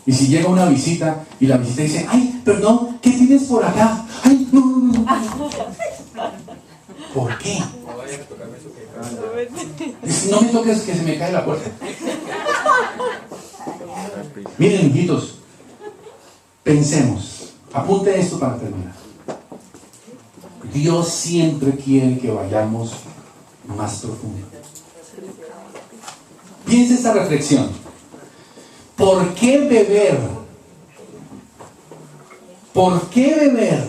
Y si llega una visita y la visita dice, ay, perdón, ¿qué tienes por acá? Ay, no, no, no. ¿Por qué? No me toques que se me cae la puerta. Miren, hijitos, pensemos, apunte esto para terminar. Dios siempre quiere que vayamos más profundo. Piensa esta reflexión. ¿Por qué beber? ¿Por qué beber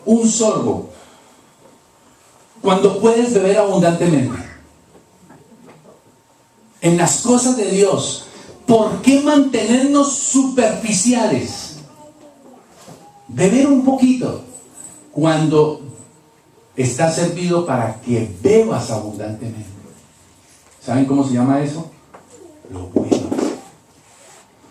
un sorbo cuando puedes beber abundantemente? En las cosas de Dios, ¿por qué mantenernos superficiales? Beber un poquito cuando está servido para que bebas abundantemente. ¿Saben cómo se llama eso? Lo bueno.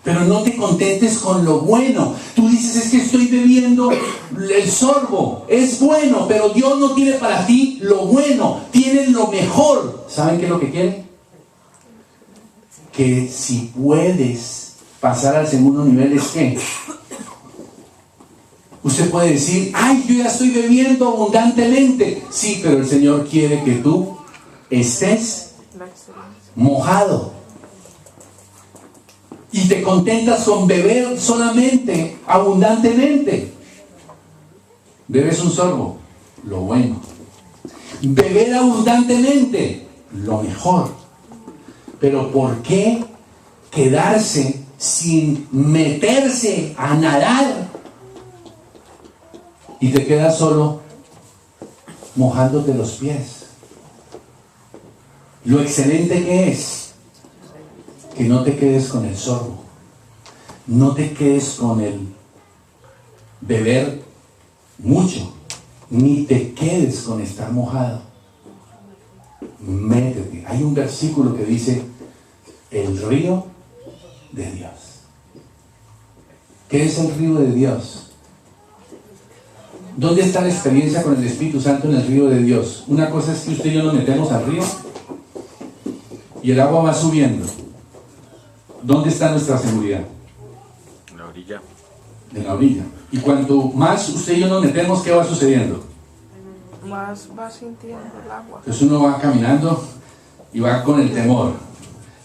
Pero no te contentes con lo bueno. Tú dices, es que estoy bebiendo el sorbo. Es bueno, pero Dios no tiene para ti lo bueno. Tiene lo mejor. ¿Saben qué es lo que quiere? Que si puedes pasar al segundo nivel, es que usted puede decir, ay, yo ya estoy bebiendo abundantemente. Sí, pero el Señor quiere que tú estés mojado. Y te contentas con beber solamente, abundantemente. Bebes un sorbo, lo bueno. Beber abundantemente, lo mejor. Pero ¿por qué quedarse sin meterse a nadar? Y te quedas solo mojándote los pies. Lo excelente que es que no te quedes con el sorbo, no te quedes con el beber mucho, ni te quedes con estar mojado. Métete. Hay un versículo que dice el río de Dios. ¿Qué es el río de Dios? ¿Dónde está la experiencia con el Espíritu Santo en el río de Dios? Una cosa es que usted y yo nos metemos al río y el agua va subiendo. ¿Dónde está nuestra seguridad? En la orilla. en la orilla. Y cuanto más usted y yo nos metemos, ¿qué va sucediendo? Más va sintiendo el agua. Entonces uno va caminando y va con el temor.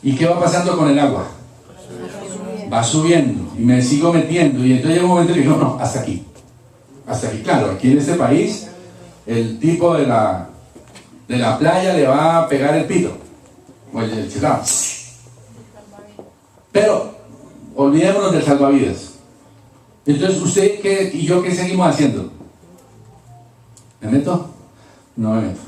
¿Y qué va pasando con el agua? Va subiendo y me sigo metiendo. Y entonces llega un momento que digo, no, hasta aquí. Hasta aquí. Claro, aquí en este país, el tipo de la playa le va a pegar el pito. O el chilao. Pero, olvidémonos del salvavidas. Entonces, ¿usted qué, y yo qué seguimos haciendo? ¿Me meto? No me meto.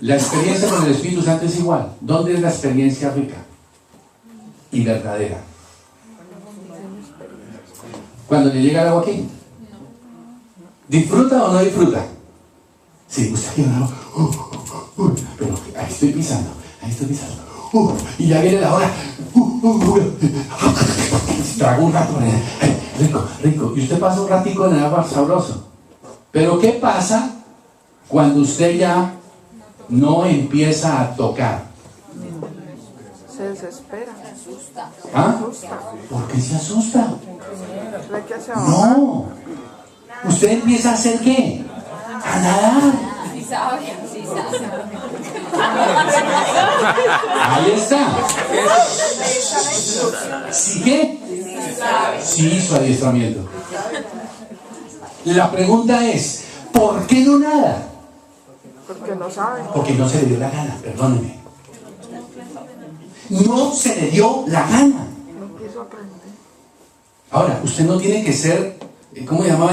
La experiencia con el Espíritu Santo es igual. ¿Dónde es la experiencia rica y verdadera? Cuando le llega el agua aquí. ¿Disfruta o no disfruta? Sí, usted aquí no. Pero ahí estoy pisando. Y ya viene la hora. Trago un rato. Rico. Y usted pasa un ratico en el agua sabroso. Pero ¿qué pasa cuando usted ya no empieza a tocar? Se desespera. ¿Ah? ¿Por qué se asusta? ¿Ve que se ahoga? No. ¿Usted empieza a hacer qué? A nadar. Sí sabe. Ahí está. ¿Sí qué? Sí hizo adiestramiento. La pregunta es, ¿por qué no nada? Porque no sabe. Porque no se le dio la gana, perdóneme. No se le dio la gana. No quiso aprender. Ahora, usted no tiene que ser, ¿cómo llamaba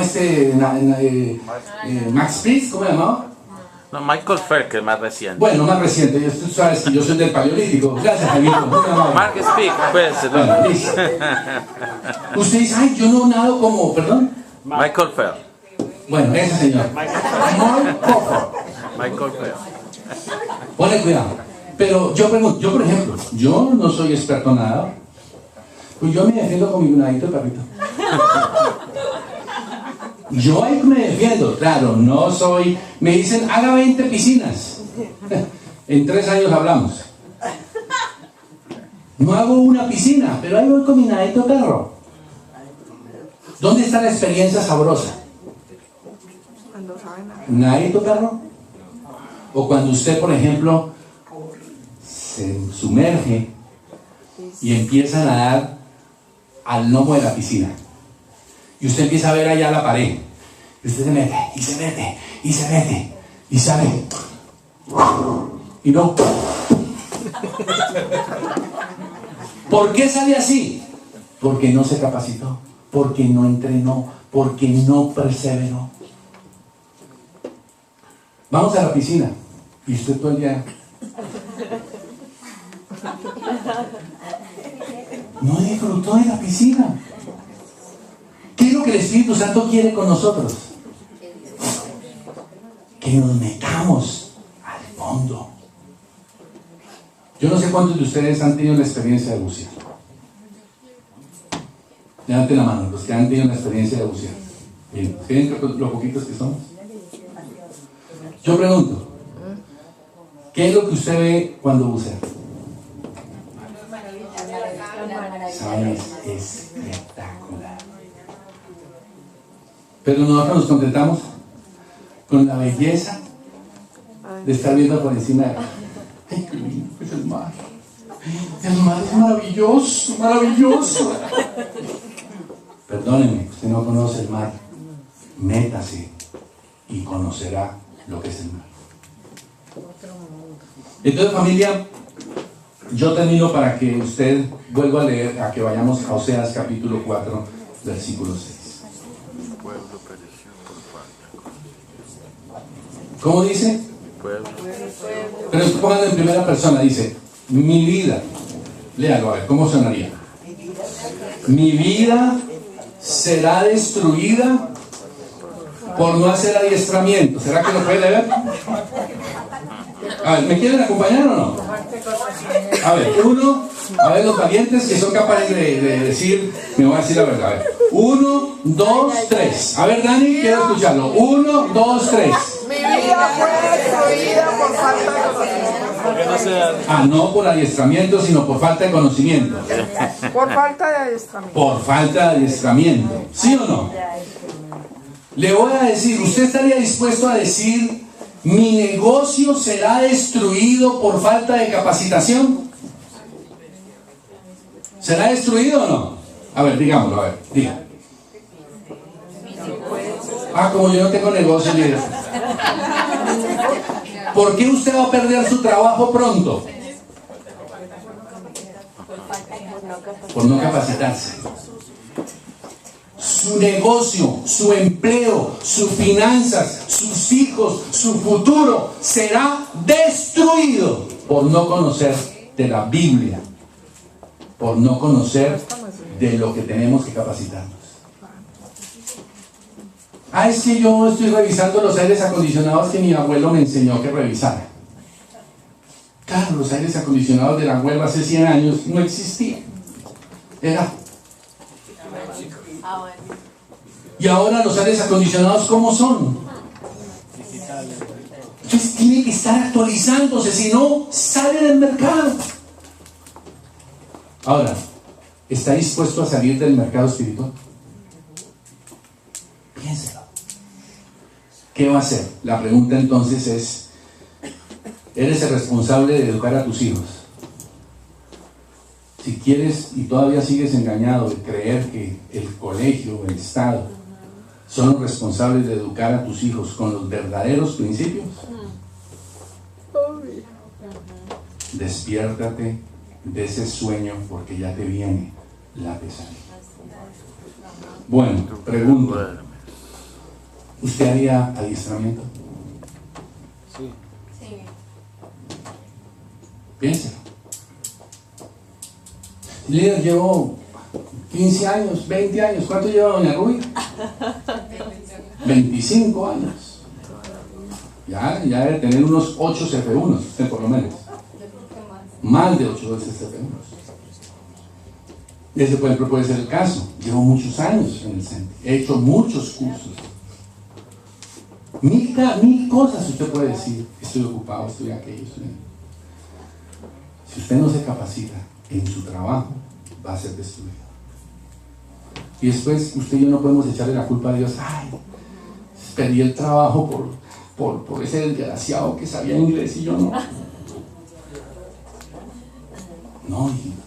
Max Priest? ¿Cómo llamaba? No, Michael Phelps, que es más reciente. Bueno, más reciente, tú sabes que yo soy del Paleolítico. Gracias, Javier. Mark Speak, pues. Bueno, listo. Usted dice, ay, yo no nado como, perdón. Michael Phelps. Bueno, ese señor. Michael Phelps. Ponle cuidado. Pero yo pregunto, yo por ejemplo, yo no soy experto en nadador. Pues yo me defiendo con mi nadito de perrito. Yo ahí me defiendo, claro, no soy... Me dicen, haga 20 piscinas. En 3 años hablamos. No hago una piscina, pero ahí voy con mi nadito de perro. ¿Dónde está la experiencia sabrosa? Cuando sabe nada. ¿Nadito perro? O cuando usted, por ejemplo, se sumerge y empieza a nadar al lomo de la piscina. Y usted empieza a ver allá la pared. Y usted se mete, y se mete, y se mete, y sale. Y no. ¿Por qué sale así? Porque no se capacitó, porque no entrenó, porque no perseveró. Vamos a la piscina. Y usted todo el día. No disfrutó de la piscina. ¿Qué es lo que el Espíritu Santo quiere con nosotros? Que nos metamos al fondo. Yo no sé cuántos de ustedes han tenido la experiencia de bucear. Levanten la mano, los que han tenido la experiencia de bucear. Bien, ¿ven lo poquitos que somos? Yo pregunto, ¿qué es lo que usted ve cuando bucea? ¿Sabes? Espectacular. Pero nosotros nos contentamos con la belleza de estar viendo por encima de... ¡Ay, qué lindo es el mar! El mar es maravilloso, maravilloso. Perdónenme, usted no conoce el mar. Métase y conocerá lo que es el mar. Entonces, familia, yo termino para que usted vuelva a leer, a que vayamos a Oseas capítulo 4, versículo 6. ¿Cómo dice? Pero estoy poniendo en primera persona, dice, mi vida, léalo a ver, ¿cómo sonaría? Mi vida será destruida por no hacer adiestramiento. ¿Será que lo puede leer? A ver, ¿me quieren acompañar o no? A ver, a ver los valientes que son capaces de decir, me voy a decir la verdad. A ver, 1, 2, 3. A ver, Dani, quiero escucharlo. 1, 2, 3. Mi vida fue destruida por falta de conocimiento. Porque no sea. Ah, no por adiestramiento, sino por falta de conocimiento. Por falta de adiestramiento. Por falta de adiestramiento. ¿Sí o no? Le voy a decir, ¿usted estaría dispuesto a decir, mi negocio será destruido por falta de capacitación? ¿Será destruido o no? A ver, digámoslo, a ver, diga. Ah, como yo no tengo negocio, líder. ¿Por qué usted va a perder su trabajo pronto? Por no capacitarse. Su negocio, su empleo, sus finanzas, sus hijos, su futuro será destruido por no conocer de la Biblia, por no conocer de lo que tenemos que capacitarnos. Ah, es que yo estoy revisando los aires acondicionados que mi abuelo me enseñó que revisara. Claro, los aires acondicionados del abuelo hace 100 años no existían. Era. Y ahora los aires acondicionados, ¿cómo son? Entonces tiene que estar actualizándose, si no, sale del mercado. Ahora, ¿está dispuesto a salir del mercado espiritual? Piénselo. ¿Qué va a hacer? La pregunta entonces es, ¿eres el responsable de educar a tus hijos? Si quieres y todavía sigues engañado de creer que el colegio, el Estado, son los responsables de educar a tus hijos con los verdaderos principios, despiértate de ese sueño porque ya te viene la pesadilla. Bueno, pregunto, ¿usted haría adiestramiento? Sí. Piénselo. Líder, llevo 15 años, 20 años. ¿Cuánto lleva doña Rubí? 25 años. Ya debe tener unos 8 CF1, usted por lo menos. Más de 8 CF1. Ese por ejemplo puede ser el caso. Llevo muchos años en el centro. He hecho muchos cursos. Mil cosas usted puede decir. Estoy ocupado, estoy aquello, estoy... Si usted no se capacita en su trabajo, va a ser destruido. Y después usted y yo no podemos echarle la culpa a Dios. Ay, perdí el trabajo por ese desgraciado que sabía inglés y yo no. No, hijitos.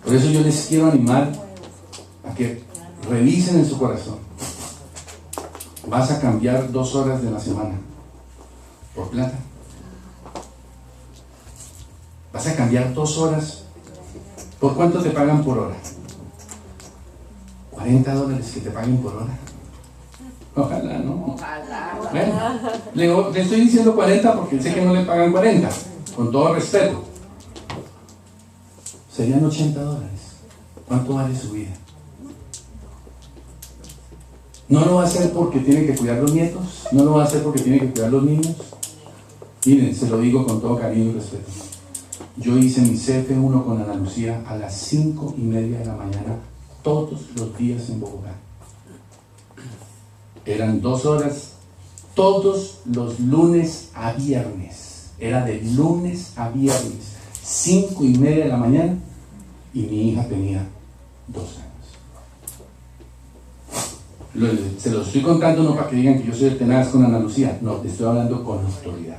Por eso yo les quiero animar a que revisen en su corazón. Vas a cambiar 2 horas de la semana por plata. Vas a cambiar 2 horas. ¿Por cuánto te pagan por hora? $40 que te paguen por hora. Ojalá, ¿no? Bueno, le estoy diciendo 40 porque sé que no le pagan 40, con todo respeto. Serían $80. ¿Cuánto vale su vida? No lo va a hacer porque tiene que cuidar los nietos, no lo va a hacer porque tiene que cuidar los niños. Miren, se lo digo con todo cariño y respeto. Yo hice mi CF1 con Ana Lucía a las 5:30 de la mañana todos los días en Bogotá. Eran 2 horas todos los lunes a viernes. Era de lunes a viernes, 5:30 de la mañana, y mi hija tenía 2 años. Se los estoy contando no para que digan que yo soy el tenaz con Ana Lucía, no, te estoy hablando con autoridad.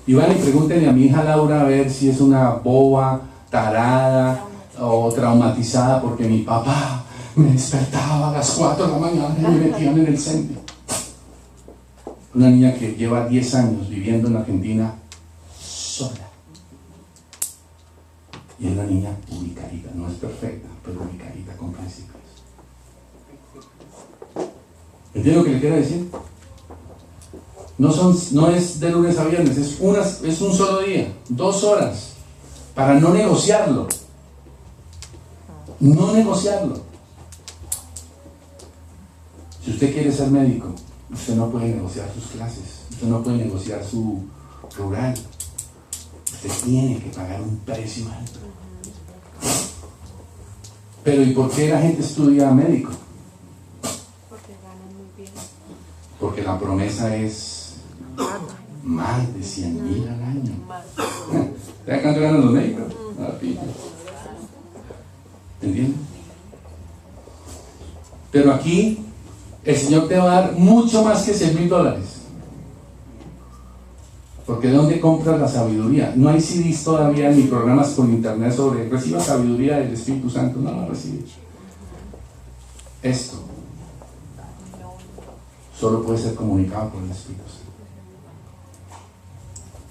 Y van y pregúntenle a mi hija Laura a ver si es una boba, tarada o traumatizada porque mi papá me despertaba a las 4 de la mañana y me metían en el centro. Una niña que lleva 10 años viviendo en Argentina sola. Y es una niña ubicadita, no es perfecta, pero ubicadita, con principios. ¿Entienden lo que le quiero decir? No es de lunes a viernes, es un solo día, 2 horas, para no negociarlo. No negociarlo. Si usted quiere ser médico, usted no puede negociar sus clases, usted no puede negociar su rural. Usted tiene que pagar un precio alto. Pero ¿y por qué la gente estudia médico? Porque la promesa es Más de 100.000 al año. ¿Sabes cuánto ganan los médicos? ¿Entiendes? Pero aquí el Señor te va a dar mucho más que $100,000. Porque ¿de dónde compras la sabiduría? No hay CDs todavía ni programas por internet sobre reciba sabiduría del Espíritu Santo. No lo recibes. Esto solo puede ser comunicado por el Espíritu Santo.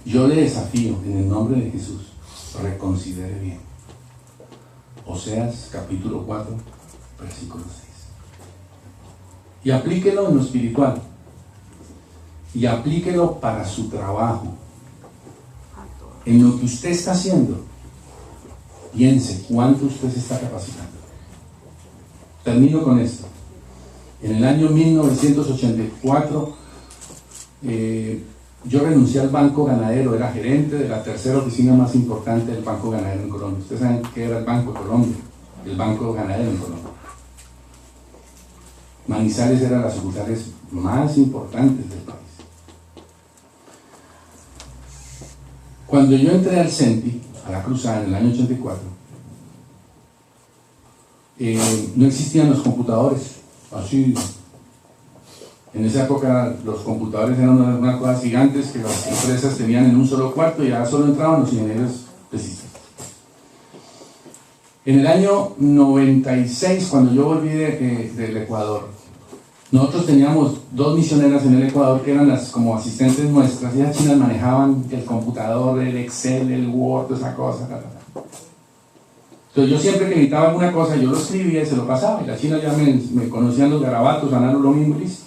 Yo le desafío en el nombre de Jesús, reconsidere bien. Oseas capítulo 4, versículo 6. Y aplíquelo en lo espiritual. Y aplíquelo para su trabajo. En lo que usted está haciendo, piense cuánto usted se está capacitando. Termino con esto. En el año 1984, yo renuncié al Banco Ganadero, era gerente de la tercera oficina más importante del Banco Ganadero en Colombia. Ustedes saben qué era el Banco de Colombia, el Banco Ganadero en Colombia. Manizales era las sucursales más importantes del país. Cuando yo entré al CENTI, a la Cruzada, en el año 84, no existían los computadores. Así, en esa época los computadores eran unas cosas gigantes que las empresas tenían en un solo cuarto y ahora solo entraban los ingenieros de sistemas. En el año 96, cuando yo volví del Ecuador, nosotros teníamos 2 misioneras en el Ecuador que eran las como asistentes nuestras, y las chinas manejaban el computador, el Excel, el Word, esa cosa. Entonces yo siempre que necesitaba alguna cosa, yo lo escribía y se lo pasaba, y las chinas ya me conocían los garabatos, ganaron lo mismo y listo.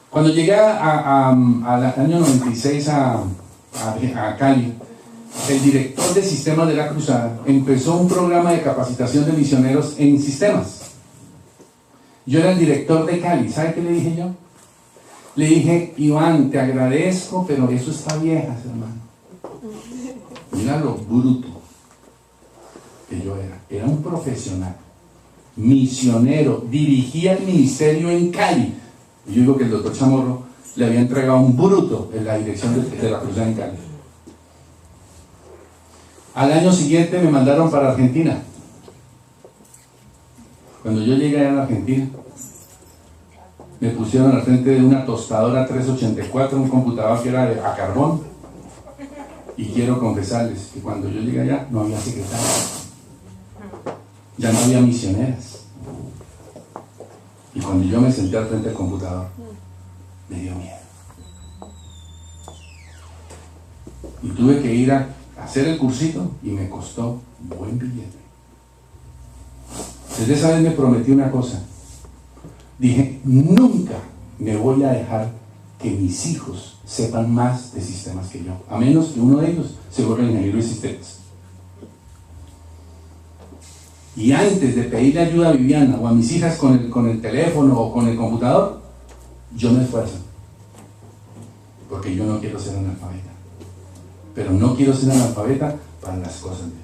Cuando llegué al año 96 a Cali, el director de sistemas de la Cruzada empezó un programa de capacitación de misioneros en sistemas. Yo era el director de Cali. ¿Sabe qué le dije yo? Le dije: Iván, te agradezco, pero eso está viejas, hermano. Mira lo bruto que yo era. Era un profesional, misionero, dirigía el ministerio en Cali. Y yo digo que el doctor Chamorro le había entregado un bruto en la dirección de la Cruzada en Cali. Al año siguiente me mandaron para Argentina. Cuando yo llegué a la Argentina, me pusieron al frente de una tostadora 384, un computador que era a carbón. Y quiero confesarles que cuando yo llegué allá no había secretarias, ya no había misioneras. Y cuando yo me senté al frente del computador, me dio miedo. Y tuve que ir a hacer el cursito y me costó buen billete. Desde esa vez me prometí una cosa. Dije: nunca me voy a dejar que mis hijos sepan más de sistemas que yo, a menos que uno de ellos se vuelva ingeniero de sistemas. Y antes de pedirle ayuda a Viviana o a mis hijas con el teléfono o con el computador, yo me esfuerzo, porque yo no quiero ser analfabeta. Pero no quiero ser analfabeta para las cosas de Dios.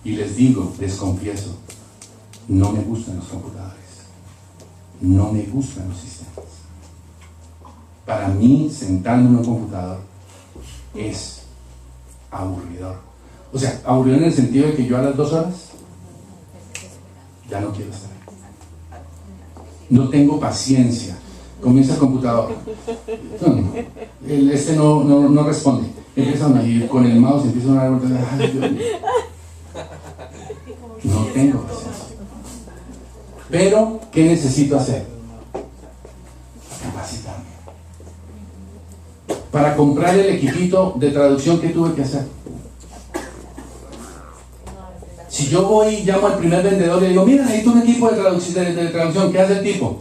Y les digo, les confieso, no me gustan los computadores, no me gustan los sistemas. Para mí, sentarme en un computador es aburridor. O sea, aburridor en el sentido de que yo a las 2 horas ya no quiero estar ahí. No tengo paciencia. Comienza el computador. No responde. Empiezan a ir con el mouse, empiezan a dar vueltas. Ay, Dios mío. No tengo paciencia. Pero, ¿qué necesito hacer? Capacitarme. Para comprar el equipito de traducción que tuve que hacer. Si yo voy y llamo al primer vendedor y le digo: mira, necesito un equipo de traducción, ¿qué hace el tipo?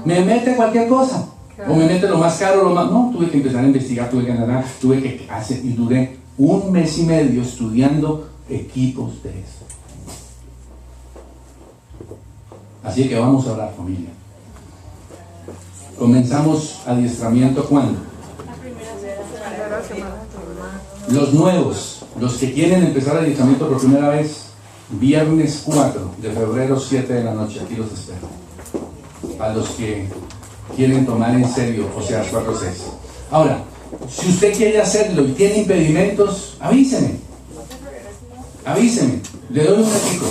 Me mete cualquier cosa. O me mete lo más caro, lo más... No, tuve que empezar a investigar, tuve que hacer, y duré 1 mes y medio estudiando equipos de eso. Así que vamos a hablar, familia. Comenzamos adiestramiento ¿cuándo? Los nuevos, los que quieren empezar adiestramiento por primera vez, viernes 4 de febrero, 7 de la noche, aquí los espero. A los que quieren tomar en serio OSEAS 4.6. Ahora, si usted quiere hacerlo y tiene impedimentos, avíseme. Avíseme. Le doy un ejemplo.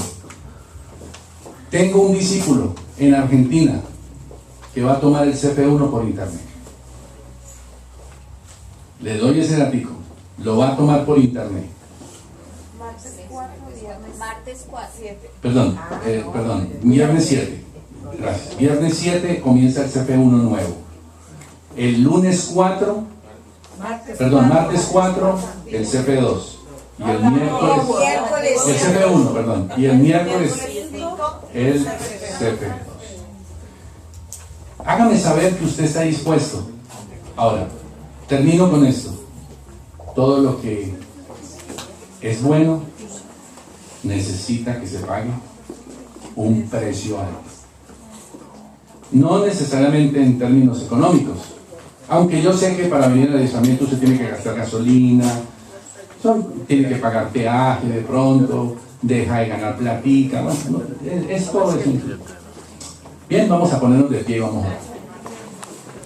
Tengo un discípulo en Argentina que va a tomar el CP1 por internet. Le doy ese datico. Lo va a tomar por internet. Martes 4. Perdón, viernes 7. Gracias. Viernes 7 comienza el CP1 nuevo. El lunes 4, martes 4, el CP2. Y el miércoles, el CP1, perdón. Y el miércoles, el CP2. Hágame saber que usted está dispuesto. Ahora, termino con esto. Todo lo que es bueno necesita que se pague un precio alto. No necesariamente en términos económicos, aunque yo sé que para venir al adiestramiento usted tiene que gastar gasolina, tiene que pagar peaje de pronto, deja de ganar platica, bueno, es todo eso. Bien, vamos a ponernos de pie, vamos a ver.